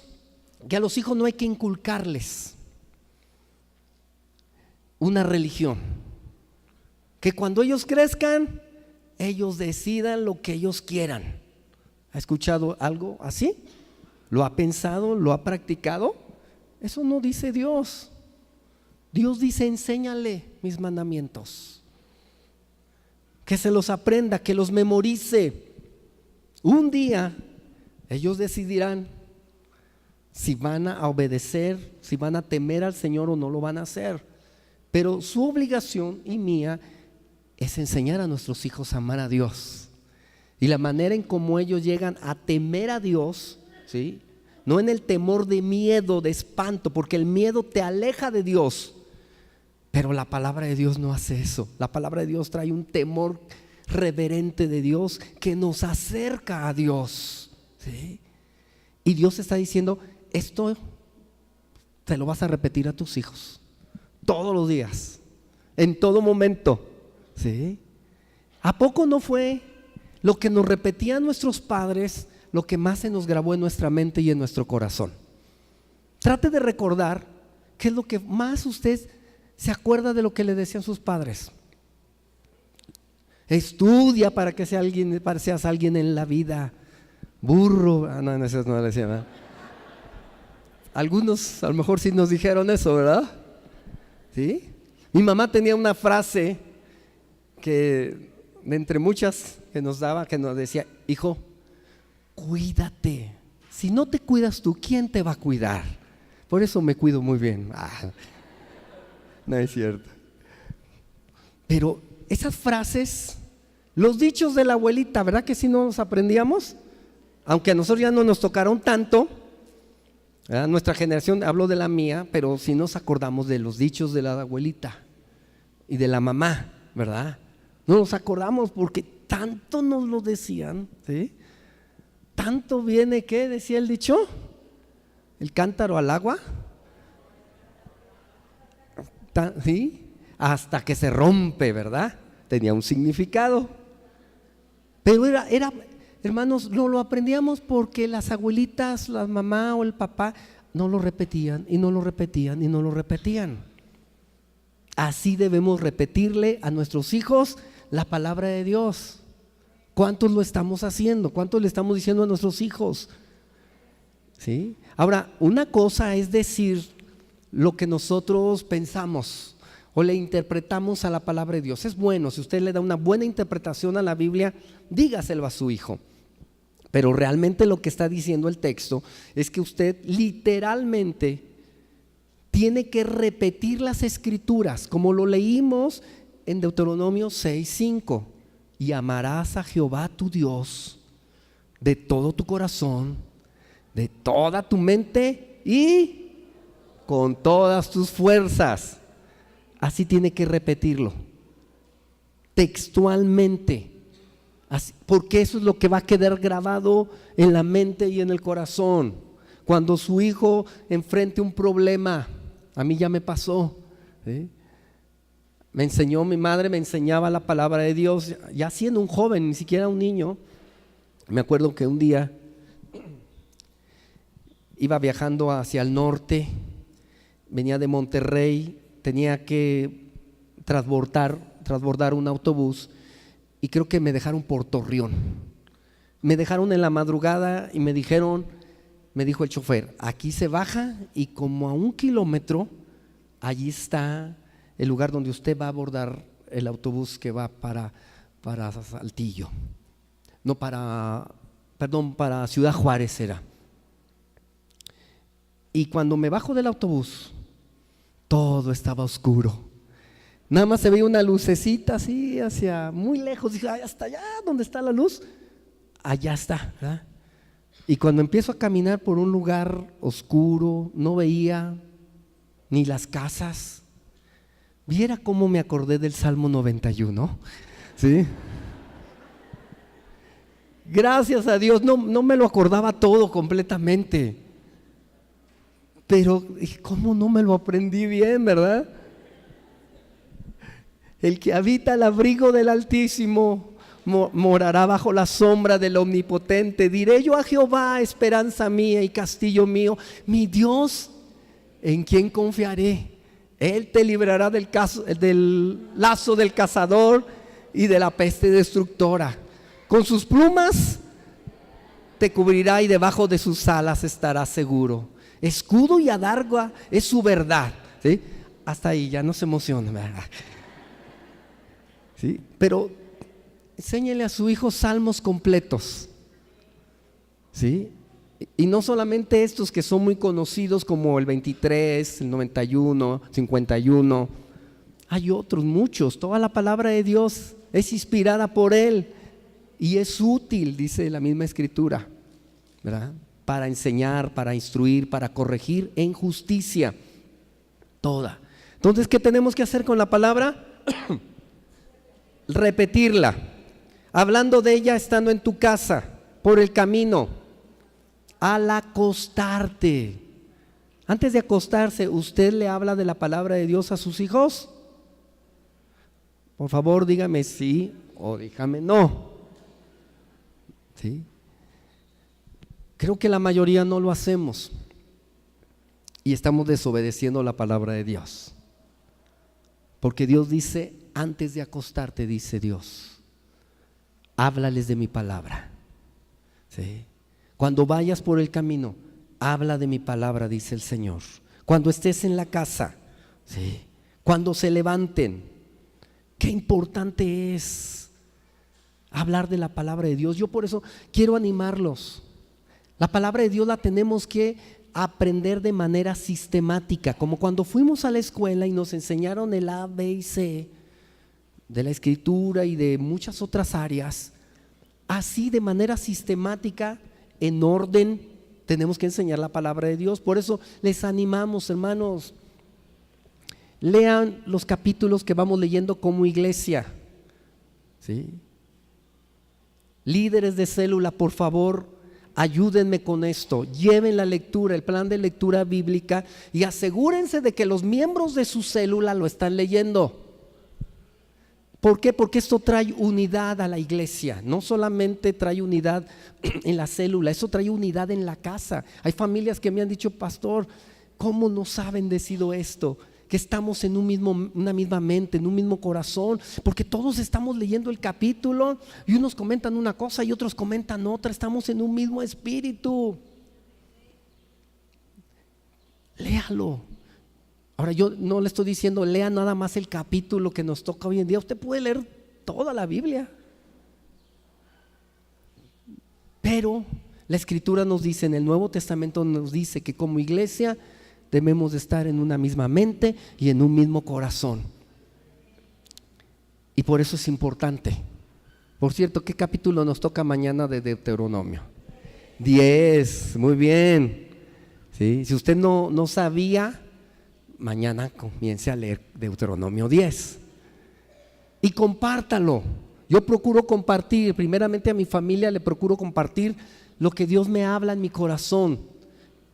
no hay que inculcarles una religión, que cuando ellos crezcan, ellos decidan lo que ellos quieran. ¿Ha escuchado algo así? ¿Lo ha pensado? ¿Lo ha practicado? Eso no dice Dios. Dios dice: enséñale mis mandamientos, que se los aprenda, que los memorice. Un día ellos decidirán si van a obedecer, si van a temer al Señor o no lo van a hacer. Pero su obligación y mía es enseñar a nuestros hijos a amar a Dios. Y la manera en cómo ellos llegan a temer a Dios, ¿sí?, no en el temor de miedo, de espanto, porque el miedo te aleja de Dios. Pero la palabra de Dios no hace eso. La palabra de Dios trae un temor reverente de Dios que nos acerca a Dios, ¿sí? Y Dios está diciendo: esto te lo vas a repetir a tus hijos todos los días, en todo momento, ¿sí? ¿A poco no fue lo que nos repetían nuestros padres lo que más se nos grabó en nuestra mente y en nuestro corazón? Trate de recordar qué es lo que más usted se acuerda de lo que le decían sus padres. Estudia para que seas alguien en la vida. Burro. No, eso no le decían, ¿verdad? Algunos a lo mejor sí nos dijeron eso, ¿verdad? ¿Sí? Mi mamá tenía una frase que, de entre muchas que nos daba, que nos decía: hijo, cuídate. Si no te cuidas tú, ¿quién te va a cuidar? Por eso me cuido muy bien. No es cierto. Pero esas frases, los dichos de la abuelita, ¿verdad que sí nos aprendíamos? Aunque a nosotros ya no nos tocaron tanto, ¿verdad? Nuestra generación, hablo de la mía, pero sí nos acordamos de los dichos de la abuelita. y de la mamá, ¿verdad? No nos acordamos porque tanto nos lo decían, ¿sí? Tanto viene, ¿qué decía el dicho? El cántaro al agua, ¿sí? Hasta que se rompe, ¿verdad? Tenía un significado. Pero hermanos, no lo aprendíamos porque las abuelitas, la mamá o el papá no lo repetían y no lo repetían y no lo repetían. Así debemos repetirle a nuestros hijos la palabra de Dios. ¿Cuántos lo estamos haciendo? ¿Cuántos le estamos diciendo a nuestros hijos? ¿Sí? Ahora, una cosa es decir lo que nosotros pensamos o le interpretamos a la palabra de Dios. Es bueno, si usted le da una buena interpretación a la Biblia, dígaselo a su hijo. Pero realmente lo que está diciendo el texto es que usted literalmente tiene que repetir las escrituras, como lo leímos en Deuteronomio 6:5. Y amarás a Jehová tu Dios de todo tu corazón, de toda tu mente y con todas tus fuerzas. Así tiene que repetirlo, textualmente, así, porque eso es lo que va a quedar grabado en la mente y en el corazón. Cuando su hijo enfrente un problema, a mí ya me pasó, ¿sí? Mi madre me enseñaba la palabra de Dios, ya siendo un joven, ni siquiera un niño. Me acuerdo que un día iba viajando hacia el norte, venía de Monterrey, tenía que transbordar un autobús y creo que me dejaron por Torreón. Me dejaron en la madrugada y me dijo el chofer, aquí se baja y como a 1 kilómetro, allí está el lugar donde usted va a abordar el autobús que va para Saltillo. No, para Ciudad Juárez era. Y cuando me bajo del autobús, todo estaba oscuro. Nada más se veía una lucecita así hacia muy lejos. Dije, hasta allá donde está la luz, allá está, ¿verdad? Y cuando empiezo a caminar por un lugar oscuro, no veía ni las casas. Viera cómo me acordé del Salmo 91, ¿sí? Gracias a Dios, no me lo acordaba todo completamente, pero ¿cómo no me lo aprendí bien, verdad? El que habita al abrigo del Altísimo morará bajo la sombra del Omnipotente. Diré yo a Jehová, esperanza mía y castillo mío, mi Dios, en quien confiaré. Él te librará del lazo del cazador y de la peste destructora. Con sus plumas te cubrirá y debajo de sus alas estarás seguro. Escudo y adarga es su verdad, ¿sí? Hasta ahí ya no se emociona, ¿verdad? ¿Sí? Pero enséñele a su hijo salmos completos, ¿sí? Y no solamente estos que son muy conocidos como el 23, el 91, 51. Hay otros muchos. Toda la palabra de Dios es inspirada por Él y es útil, dice la misma Escritura, ¿verdad? Para enseñar, para instruir, para corregir en justicia. Toda. Entonces, ¿qué tenemos que hacer con la palabra? Repetirla, hablando de ella estando en tu casa, por el camino, al acostarte. Antes de acostarse, ¿usted le habla de la palabra de Dios a sus hijos? Por favor, dígame sí o dígame no. ¿Sí? Creo que la mayoría no lo hacemos y estamos desobedeciendo la palabra de Dios. Porque Dios dice, antes de acostarte, dice Dios, háblales de mi palabra. ¿Sí? Cuando vayas por el camino, habla de mi palabra, dice el Señor. Cuando estés en la casa, ¿sí? Cuando se levanten, qué importante es hablar de la palabra de Dios. Yo por eso quiero animarlos. La palabra de Dios la tenemos que aprender de manera sistemática, como cuando fuimos a la escuela y nos enseñaron el A, B y C de la escritura y de muchas otras áreas. Así de manera sistemática, en orden, tenemos que enseñar la palabra de Dios. Por eso les animamos, hermanos, lean los capítulos que vamos leyendo como iglesia, ¿sí? Líderes de célula, por favor, ayúdenme con esto. Lleven la lectura, el plan de lectura bíblica, y asegúrense de que los miembros de su célula lo están leyendo. ¿Por qué? Porque esto trae unidad a la iglesia. No solamente trae unidad en la célula, eso trae unidad en la casa. Hay familias que me han dicho: pastor, ¿cómo nos ha bendecido esto? Que estamos en una misma mente, en un mismo corazón, porque todos estamos leyendo el capítulo y unos comentan una cosa y otros comentan otra. Estamos en un mismo espíritu. Léalo. Ahora, yo no le estoy diciendo lea nada más el capítulo que nos toca hoy en día. Usted puede leer toda la Biblia, pero la Escritura nos dice, en el Nuevo Testamento nos dice que como iglesia debemos de estar en una misma mente y en un mismo corazón. Y por eso es importante. Por cierto, ¿qué capítulo nos toca mañana de Deuteronomio? 10, muy bien. ¿Sí? Si usted no sabía, mañana comience a leer Deuteronomio 10 y compártalo. Yo procuro compartir, primeramente a mi familia le procuro compartir lo que Dios me habla en mi corazón.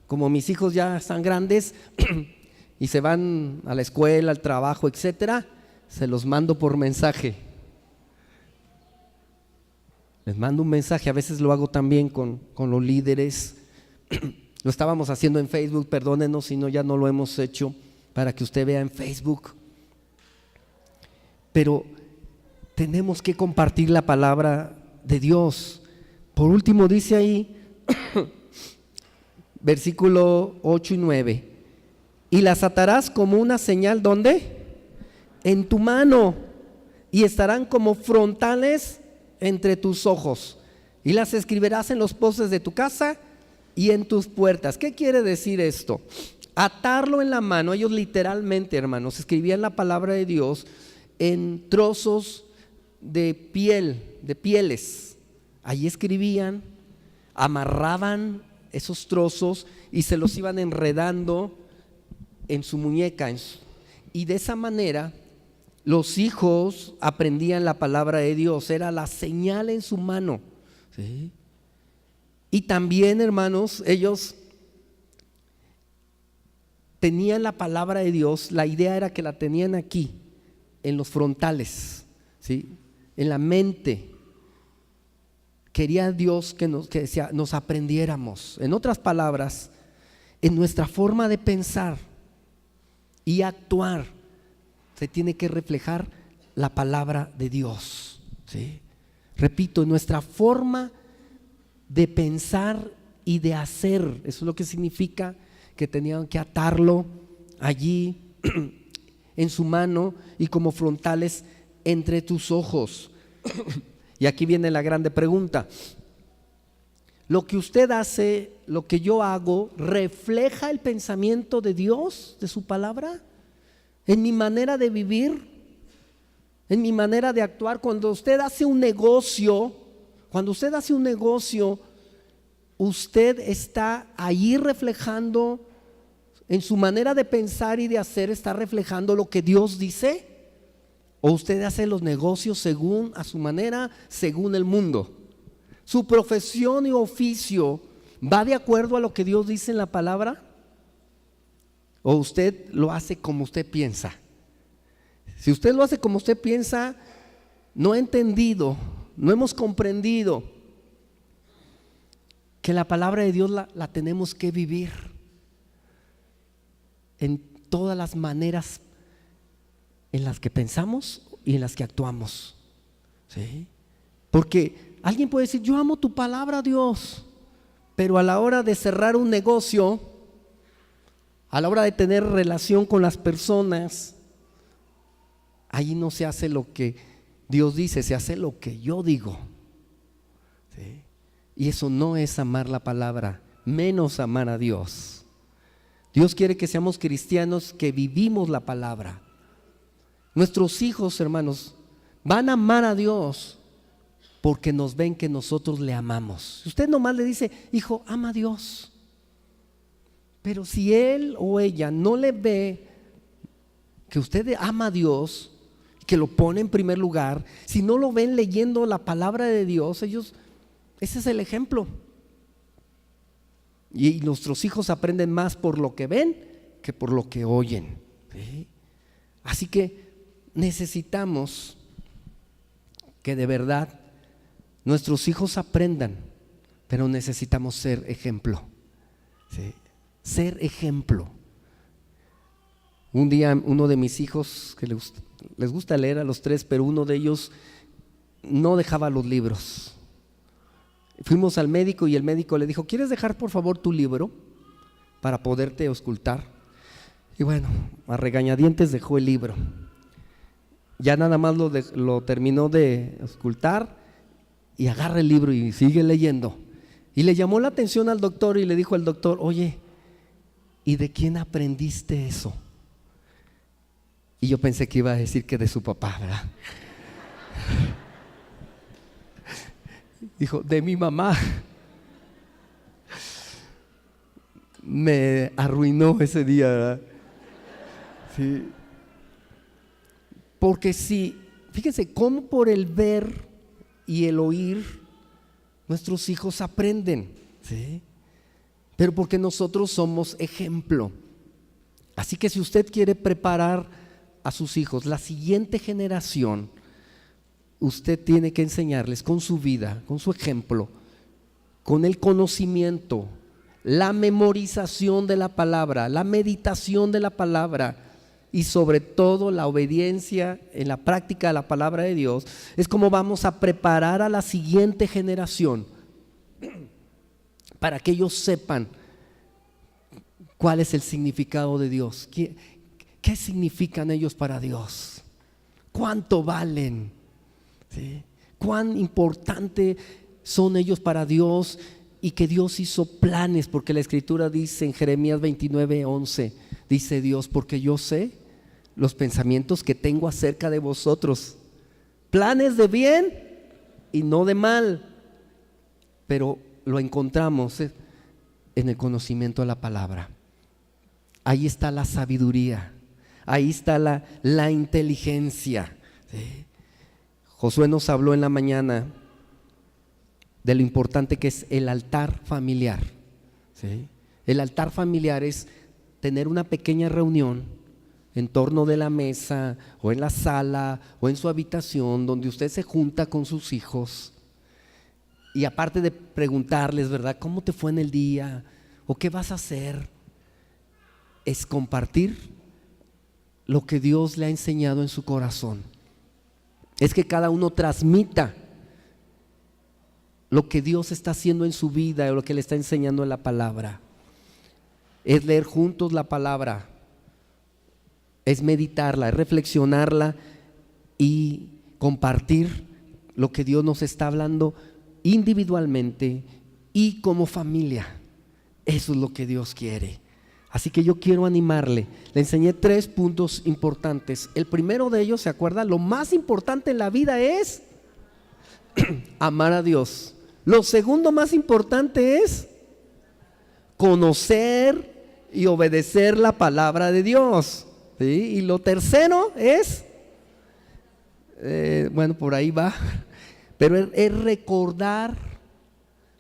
Como mis hijos ya están grandes y se van a la escuela, al trabajo, etcétera, se los mando por mensaje. Les mando un mensaje, a veces lo hago también con los líderes. Lo estábamos haciendo en Facebook, perdónenos si no, ya no lo hemos hecho, para que usted vea en Facebook. Pero tenemos que compartir la palabra de Dios. Por último dice ahí, versículo 8 y 9, y las atarás como una señal, ¿dónde? En tu mano, y estarán como frontales entre tus ojos, y las escribirás en los postes de tu casa y en tus puertas. ¿Qué quiere decir esto? Atarlo en la mano. Ellos literalmente, hermanos, escribían la palabra de Dios en trozos de piel, de pieles. Allí escribían, amarraban esos trozos y se los iban enredando en su muñeca. Y de esa manera los hijos aprendían la palabra de Dios. Era la señal en su mano, ¿sí? Y también, hermanos, ellos tenían la palabra de Dios. La idea era que la tenían aquí, en los frontales, ¿sí? En la mente. Quería Dios que nos aprendiéramos. En otras palabras, en nuestra forma de pensar y actuar se tiene que reflejar la palabra de Dios, ¿sí? Repito, en nuestra forma de pensar y de hacer. Eso es lo que significa que tenían que atarlo allí en su mano y como frontales entre tus ojos. Y aquí viene la grande pregunta: ¿lo que usted hace, lo que yo hago, refleja el pensamiento de Dios, de su palabra? ¿En mi manera de vivir? ¿En mi manera de actuar? Cuando usted hace un negocio, usted está ahí reflejando, en su manera de pensar y de hacer, está reflejando lo que Dios dice. ¿O usted hace los negocios según a su manera, según el mundo? ¿Su profesión y oficio va de acuerdo a lo que Dios dice en la palabra? ¿O usted lo hace como usted piensa? Si usted lo hace como usted piensa, no ha entendido, no hemos comprendido que la palabra de Dios la tenemos que vivir en todas las maneras en las que pensamos y en las que actuamos, ¿sí? Porque alguien puede decir: yo amo tu palabra, Dios, pero a la hora de cerrar un negocio, a la hora de tener relación con las personas, ahí no se hace lo que Dios dice, se hace lo que yo digo, ¿sí? Y eso no es amar la palabra, menos amar a Dios. Dios quiere que seamos cristianos que vivimos la palabra. Nuestros hijos, hermanos, van a amar a Dios porque nos ven que nosotros le amamos. Usted nomás le dice: hijo, ama a Dios. Pero si él o ella no le ve que usted ama a Dios, que lo pone en primer lugar, si no lo ven leyendo la palabra de Dios, ese es el ejemplo. Y nuestros hijos aprenden más por lo que ven que por lo que oyen, ¿sí? Así que necesitamos que de verdad nuestros hijos aprendan, pero necesitamos ser ejemplo, ¿sí? Ser ejemplo. Un día uno de mis hijos, que les gusta leer a los tres, pero uno de ellos no dejaba los libros. Fuimos al médico y el médico le dijo: ¿quieres dejar por favor tu libro para poderte auscultar? Y bueno, a regañadientes dejó el libro. Ya nada más lo terminó de auscultar y agarra el libro y sigue leyendo. Y le llamó la atención al doctor y le dijo al doctor: oye, ¿y de quién aprendiste eso? Y yo pensé que iba a decir que de su papá, ¿verdad? Dijo: de mi mamá. Me arruinó ese día, ¿verdad? Sí. Porque sí, fíjense cómo por el ver y el oír nuestros hijos aprenden, ¿sí? Pero porque nosotros somos ejemplo. Así que si usted quiere preparar a sus hijos, la siguiente generación, usted tiene que enseñarles con su vida, con su ejemplo, con el conocimiento, la memorización de la palabra, la meditación de la palabra y sobre todo la obediencia en la práctica de la palabra de Dios. Es como vamos a preparar a la siguiente generación para que ellos sepan cuál es el significado de Dios. ¿Qué significan ellos para Dios? ¿Cuánto valen? ¿Sí? ¿Cuán importante son ellos para Dios? Y que Dios hizo planes, porque la Escritura dice en Jeremías 29:11, dice Dios: porque yo sé los pensamientos que tengo acerca de vosotros, planes de bien y no de mal. Pero lo encontramos en el conocimiento de la palabra. Ahí está la sabiduría, ahí está la inteligencia, ¿sí? Josué nos habló en la mañana de lo importante que es el altar familiar, ¿sí? El altar familiar es tener una pequeña reunión en torno de la mesa o en la sala o en su habitación, donde usted se junta con sus hijos y aparte de preguntarles, ¿verdad?, ¿cómo te fue en el día? ¿O qué vas a hacer? Es compartir lo que Dios le ha enseñado en su corazón. Es que cada uno transmita lo que Dios está haciendo en su vida o lo que le está enseñando en la palabra. Es leer juntos la palabra, es meditarla, es reflexionarla y compartir lo que Dios nos está hablando individualmente y como familia. Eso es lo que Dios quiere. Así que yo quiero animarle. Le enseñé 3 puntos importantes. El primero de ellos, ¿se acuerda? Lo más importante en la vida es amar a Dios. Lo segundo más importante es conocer y obedecer la palabra de Dios, ¿sí? Y lo tercero es, bueno, por ahí va, pero es recordar,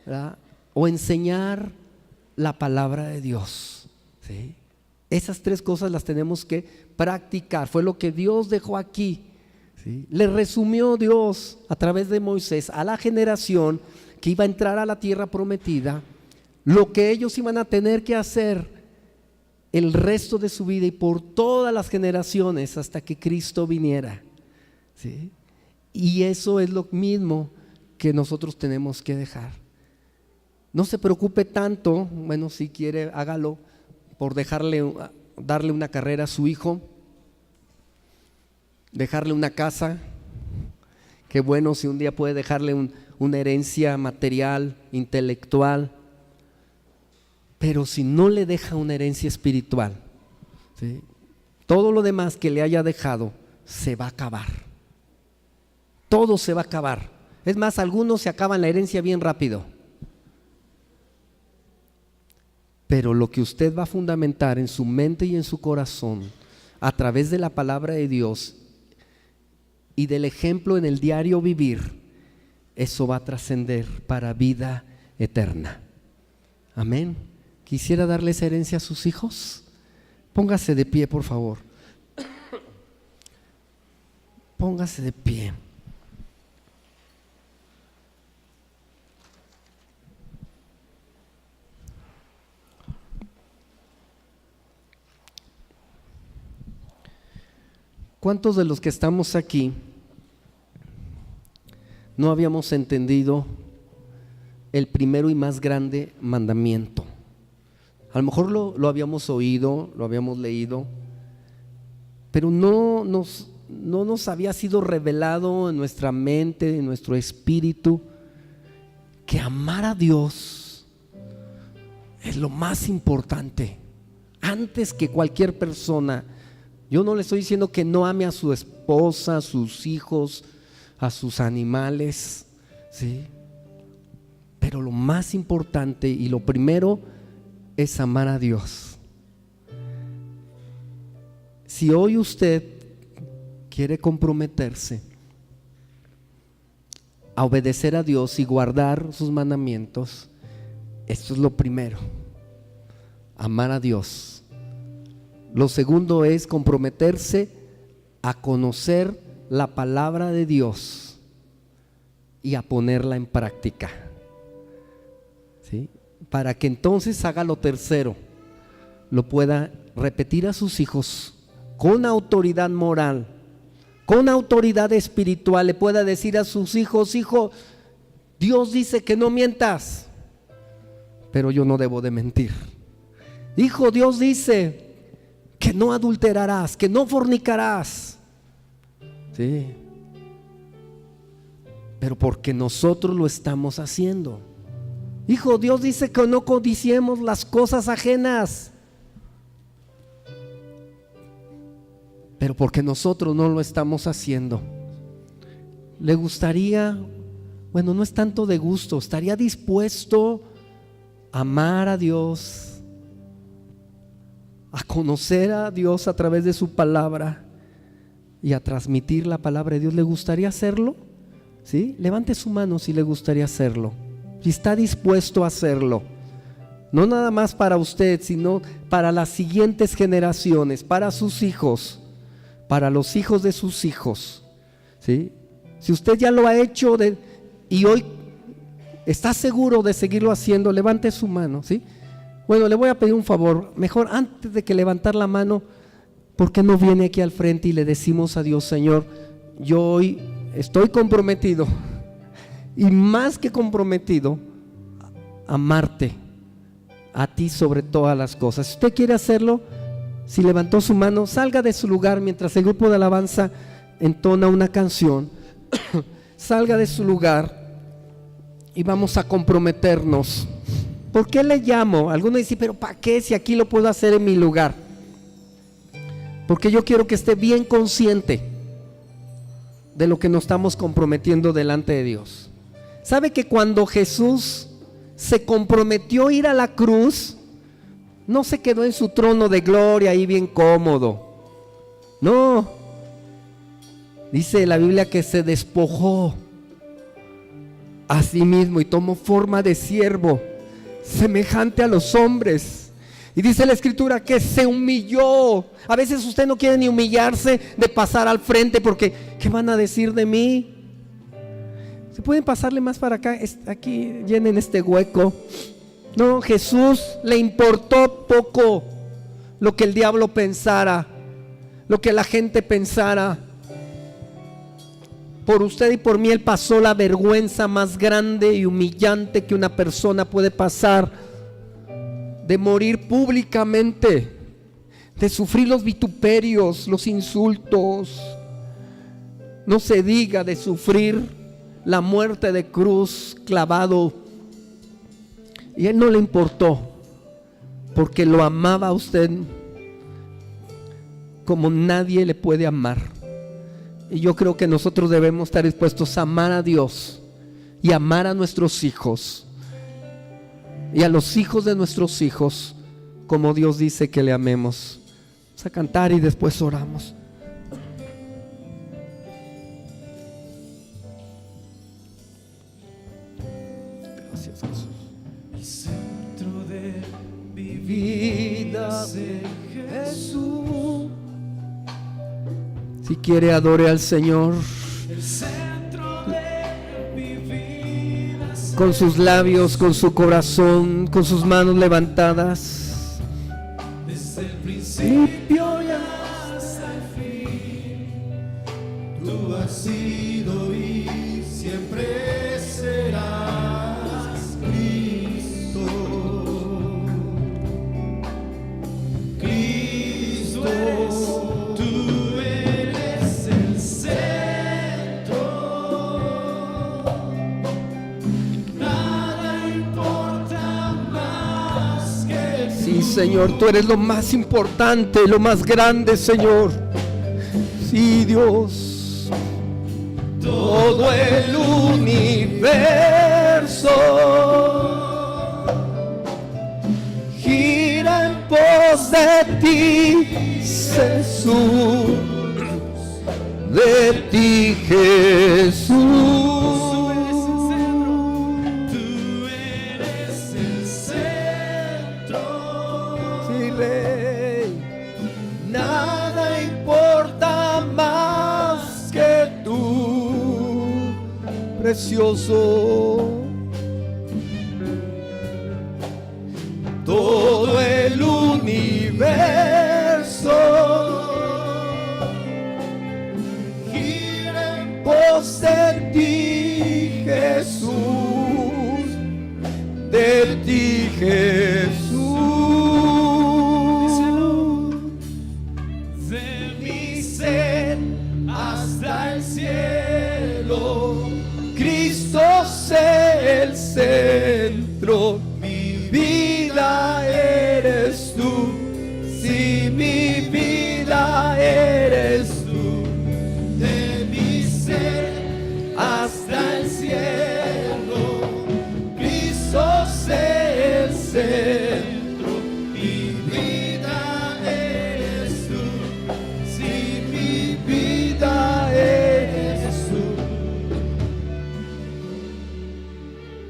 ¿verdad?, o enseñar la palabra de Dios, ¿sí? Esas 3 cosas las tenemos que practicar. Fue lo que Dios dejó aquí, ¿sí? Le resumió Dios a través de Moisés a la generación que iba a entrar a la tierra prometida, lo que ellos iban a tener que hacer el resto de su vida y por todas las generaciones hasta que Cristo viniera, ¿sí? Y eso es lo mismo que nosotros tenemos que dejar. No se preocupe tanto, bueno, si quiere hágalo, por darle una carrera a su hijo, dejarle una casa. Qué bueno si un día puede dejarle una herencia material, intelectual. Pero si no le deja una herencia espiritual, ¿sí?, todo lo demás que le haya dejado se va a acabar. Todo se va a acabar. Es más, algunos se acaban la herencia bien rápido. Pero lo que usted va a fundamentar en su mente y en su corazón a través de la palabra de Dios y del ejemplo en el diario vivir, eso va a trascender para vida eterna. Amén. ¿Quisiera darle esa herencia a sus hijos? Póngase de pie, por favor. Póngase de pie. ¿Cuántos de los que estamos aquí no habíamos entendido el primero y más grande mandamiento? A lo mejor lo habíamos oído, lo habíamos leído, pero no nos había sido revelado en nuestra mente, en nuestro espíritu, que amar a Dios es lo más importante, antes que cualquier persona. Yo no le estoy diciendo que no ame a su esposa, a sus hijos, a sus animales, ¿sí? Pero lo más importante y lo primero es amar a Dios. Si hoy usted quiere comprometerse a obedecer a Dios y guardar sus mandamientos, esto es lo primero: amar a Dios. Lo segundo es comprometerse a conocer la palabra de Dios y a ponerla en práctica, ¿sí? Para que entonces haga lo tercero, lo pueda repetir a sus hijos con autoridad moral, con autoridad espiritual. Le pueda decir a sus hijos: hijo, Dios dice que no mientas, pero yo no debo de mentir. Hijo, Dios dice que no adulterarás, que no fornicarás, ¿sí? Pero porque nosotros lo estamos haciendo. Hijo, Dios dice que no codiciemos las cosas ajenas, pero porque nosotros no lo estamos haciendo. Le gustaría, bueno, no es tanto de gusto, estaría dispuesto a amar a Dios, a conocer a Dios a través de su palabra y a transmitir la palabra de Dios. ¿Le gustaría hacerlo? ¿Sí? Levante su mano si le gustaría hacerlo, si está dispuesto a hacerlo. No nada más para usted, sino para las siguientes generaciones, para sus hijos, para los hijos de sus hijos, ¿sí? Si usted ya lo ha hecho y hoy está seguro de seguirlo haciendo, levante su mano, ¿sí? Bueno, le voy a pedir un favor. Mejor, antes de que levantar la mano, ¿por qué no viene aquí al frente y le decimos a Dios: Señor, yo hoy estoy comprometido, y más que comprometido, amarte a ti sobre todas las cosas? Si usted quiere hacerlo, si levantó su mano, salga de su lugar mientras el grupo de alabanza entona una canción. Salga de su lugar y vamos a comprometernos. ¿Por qué le llamo? Algunos dicen: pero ¿para qué si aquí lo puedo hacer en mi lugar? Porque yo quiero que esté bien consciente de lo que nos estamos comprometiendo delante de Dios. ¿Sabe que cuando Jesús se comprometió a ir a la cruz, no se quedó en su trono de gloria ahí bien cómodo? No, dice la Biblia que se despojó a sí mismo y tomó forma de siervo, semejante a los hombres. Y dice la Escritura que se humilló. A veces usted no quiere ni humillarse de pasar al frente porque ¿qué van a decir de mí? ¿Se pueden pasarle más para acá? Aquí llenen este hueco. No, Jesús le importó poco lo que el diablo pensara, lo que la gente pensara. Por usted y por mí Él pasó la vergüenza más grande y humillante que una persona puede pasar, de morir públicamente, de sufrir los vituperios, los insultos, no se diga de sufrir la muerte de cruz, clavado. Y Él no le importó, porque lo amaba a usted como nadie le puede amar. Y yo creo que nosotros debemos estar dispuestos a amar a Dios y amar a nuestros hijos y a los hijos de nuestros hijos como Dios dice que le amemos. Vamos a cantar y después oramos. Gracias, Jesús. El centro de mi Vida es de Jesús. Si quiere, adore al Señor El centro de mi vida es con sus labios, con su corazón, con sus manos levantadas. desde el principio y hasta el fin. Tú has sido y siempre serás Cristo. Cristo, tú eres el centro. Nada importa más que Sí, Señor, tú eres lo más importante, lo más grande, Señor. Sí, Dios. Todo el universo gira en pos de ti, Jesús, de ti, Jesús. tú eres el centro. Sí, Rey, nada importa más que tú, precioso. Todo el universo gira en pos de ti, Jesús, de ti, Jesús. De mi ser hasta el cielo, Cristo sea el centro, mi vida eres tú, si mi vida eres tú, de mi ser hasta el cielo, Cristo sea el centro, mi vida eres tú. si mi vida eres tú.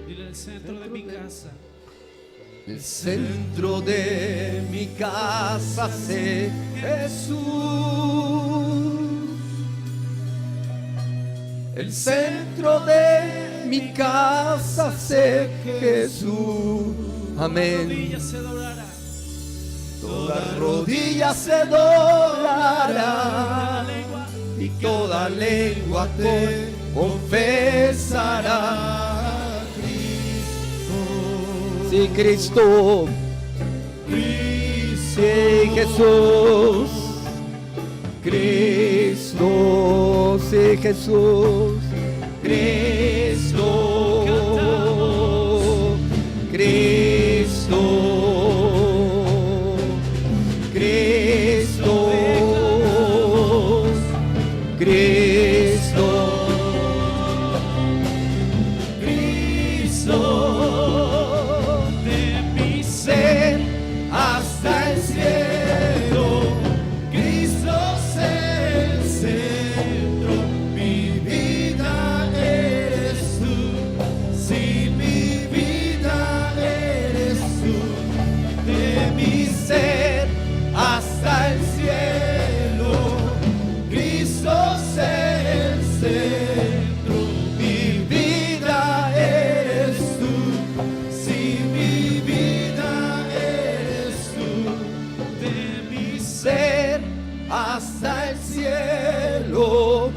Dile el centro de mi casa. El centro de mi casa sé Jesús. El centro de mi casa sé Jesús. Amén. Rodilla se doblará. Toda rodilla se doblará Lengua y toda lengua te confesará. Sí, Cristo. Sí, Jesús. Cristo, sí, Jesús. Cristo. Cristo. Cristo. Cristo. Cristo, de mi ser Hasta el cielo. Cristo es el centro. Mi vida eres tú. Si mi vida eres tú. De mi ser Hasta el cielo. Cristo es el centro. Mi vida eres tú. Si mi vida eres tú. De mi Ser hasta el cielo.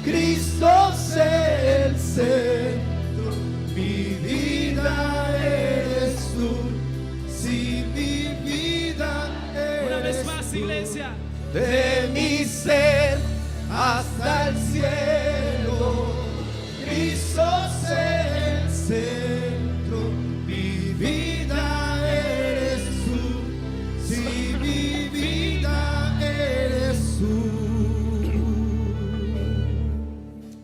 Cristo sea el centro. Mi vida eres tú. Si mi vida Una vez eres más, tú. iglesia. De mi ser hasta el cielo, Cristo sea el centro, mi vida eres tú, si mi vida eres tú.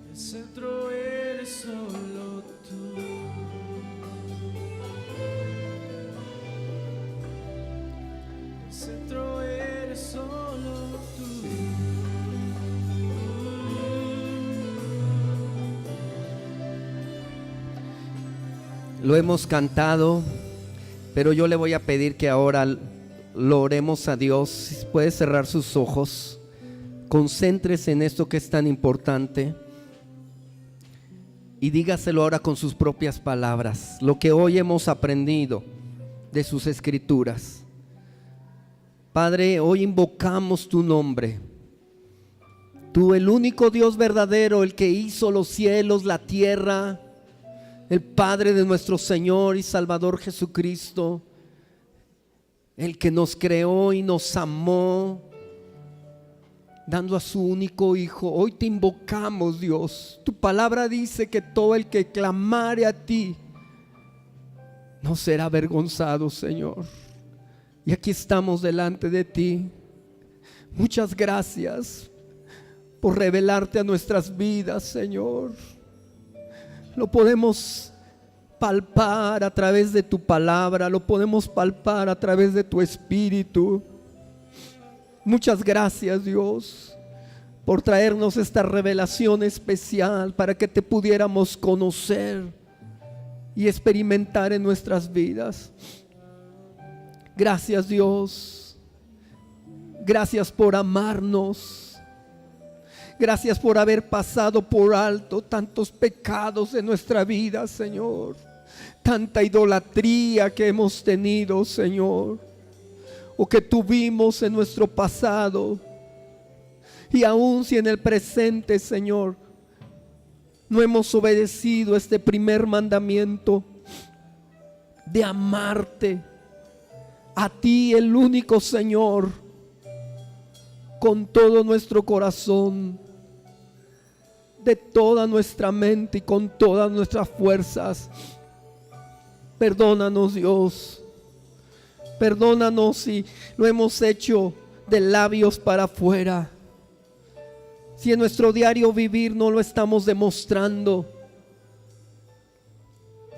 El centro eres solo tú. El centro eres solo Lo hemos cantado, pero yo le voy a pedir que ahora lo oremos a Dios. Puede cerrar sus ojos, concéntrese en esto que es tan importante y dígaselo ahora con sus propias palabras, lo que hoy hemos aprendido de sus escrituras. Padre, hoy invocamos tu nombre, tú, el único Dios verdadero, el que hizo los cielos, la tierra, el Padre de nuestro Señor y Salvador Jesucristo, el que nos creó y nos amó, dando a su único Hijo. Hoy te invocamos, Dios. Tu palabra dice que todo el que clamare a ti no será avergonzado, Señor. Y aquí estamos delante de ti. Muchas gracias por revelarte a nuestras vidas, Señor. Lo podemos palpar a través de tu palabra, lo podemos palpar a través de tu Espíritu. Muchas gracias, Dios, por traernos esta revelación especial para que te pudiéramos conocer y experimentar en nuestras vidas. Gracias, Dios. Gracias por amarnos. Gracias por haber pasado por alto tantos pecados de nuestra vida, Señor. Tanta idolatría que hemos tenido, Señor, o que tuvimos en nuestro pasado. Y aún si en el presente, Señor, no hemos obedecido este primer mandamiento de amarte a ti, el único Señor, con todo nuestro corazón, de toda nuestra mente y con todas nuestras fuerzas. Perdónanos, Dios. Perdónanos si lo hemos hecho de labios para afuera, si en nuestro diario vivir no lo estamos demostrando,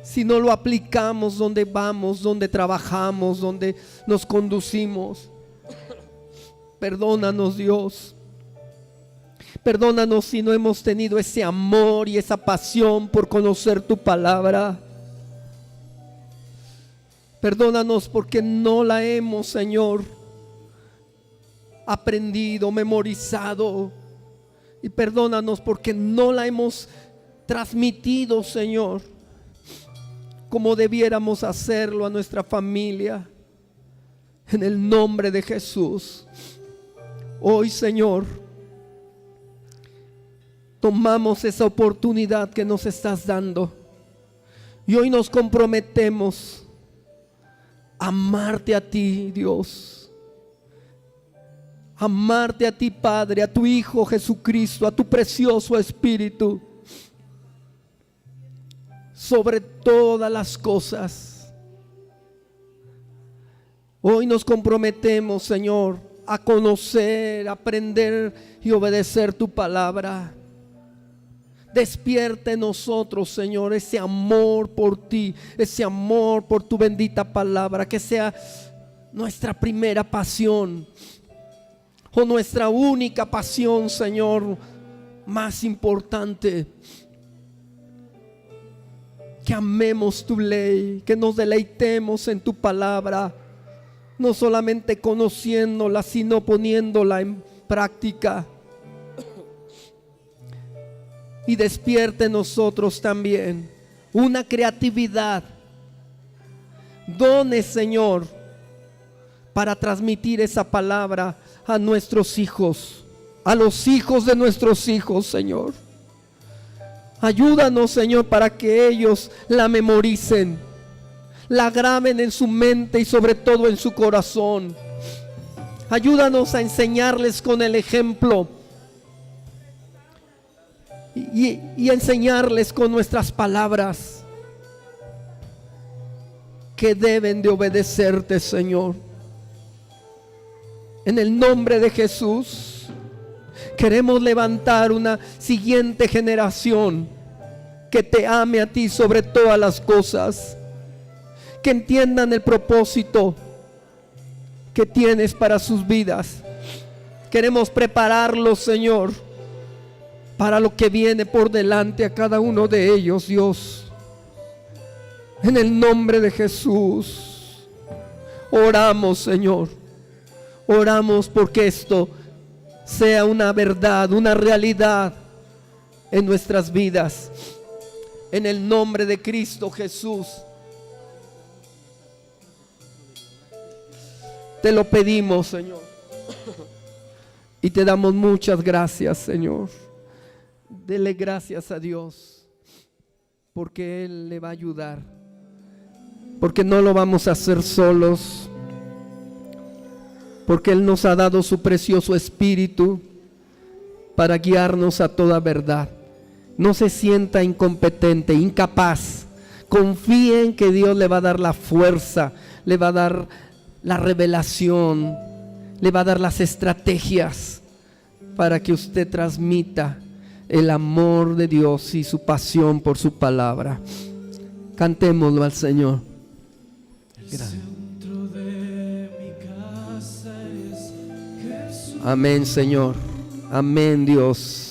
si no lo aplicamos donde vamos, donde trabajamos, donde nos conducimos. Perdónanos, Dios. Perdónanos si no hemos tenido ese amor y esa pasión por conocer tu palabra. Perdónanos porque no la hemos, Señor, aprendido, memorizado. Y perdónanos porque no la hemos transmitido, Señor, como debiéramos hacerlo a nuestra familia. En el nombre de Jesús, hoy, Señor, tomamos esa oportunidad que nos estás dando y hoy nos comprometemos a amarte a ti, Dios, amarte a ti, Padre, a tu Hijo Jesucristo, a tu precioso Espíritu, sobre todas las cosas. Hoy nos comprometemos, Señor, a conocer, aprender y obedecer tu palabra. Despierta en nosotros, Señor, ese amor por ti, ese amor por tu bendita palabra, que sea nuestra primera pasión o nuestra única pasión, Señor, más importante. Que amemos tu ley, que nos deleitemos en tu palabra, no solamente conociéndola, sino poniéndola en práctica. Y despierte en nosotros también una creatividad, dones, Señor, para transmitir esa palabra a nuestros hijos, a los hijos de nuestros hijos, Señor. Ayúdanos, Señor, para que ellos la memoricen, la graben en su mente y sobre todo en su corazón. Ayúdanos a enseñarles con el ejemplo y enseñarles con nuestras palabras que deben de obedecerte, Señor. En el nombre de Jesús queremos levantar una siguiente generación que te ame a ti sobre todas las cosas, que entiendan el propósito que tienes para sus vidas. Queremos prepararlos, Señor, para lo que viene por delante a cada uno de ellos, Dios. En el nombre de Jesús. Oramos, Señor. Oramos porque esto sea una verdad, una realidad en nuestras vidas. En el nombre de Cristo Jesús. Te lo pedimos, Señor. Y te damos muchas gracias, Señor. Dele gracias a Dios, porque Él le va a ayudar. Porque no lo vamos a hacer solos. Porque Él nos ha dado su precioso Espíritu para guiarnos a toda verdad. No se sienta incompetente, incapaz. Confíe en que Dios le va a dar la fuerza, le va a dar la revelación, le va a dar las estrategias para que usted transmita el amor de Dios y su pasión por su palabra. Cantémoslo al Señor. Gracias. Amén, Señor. Amén, Dios.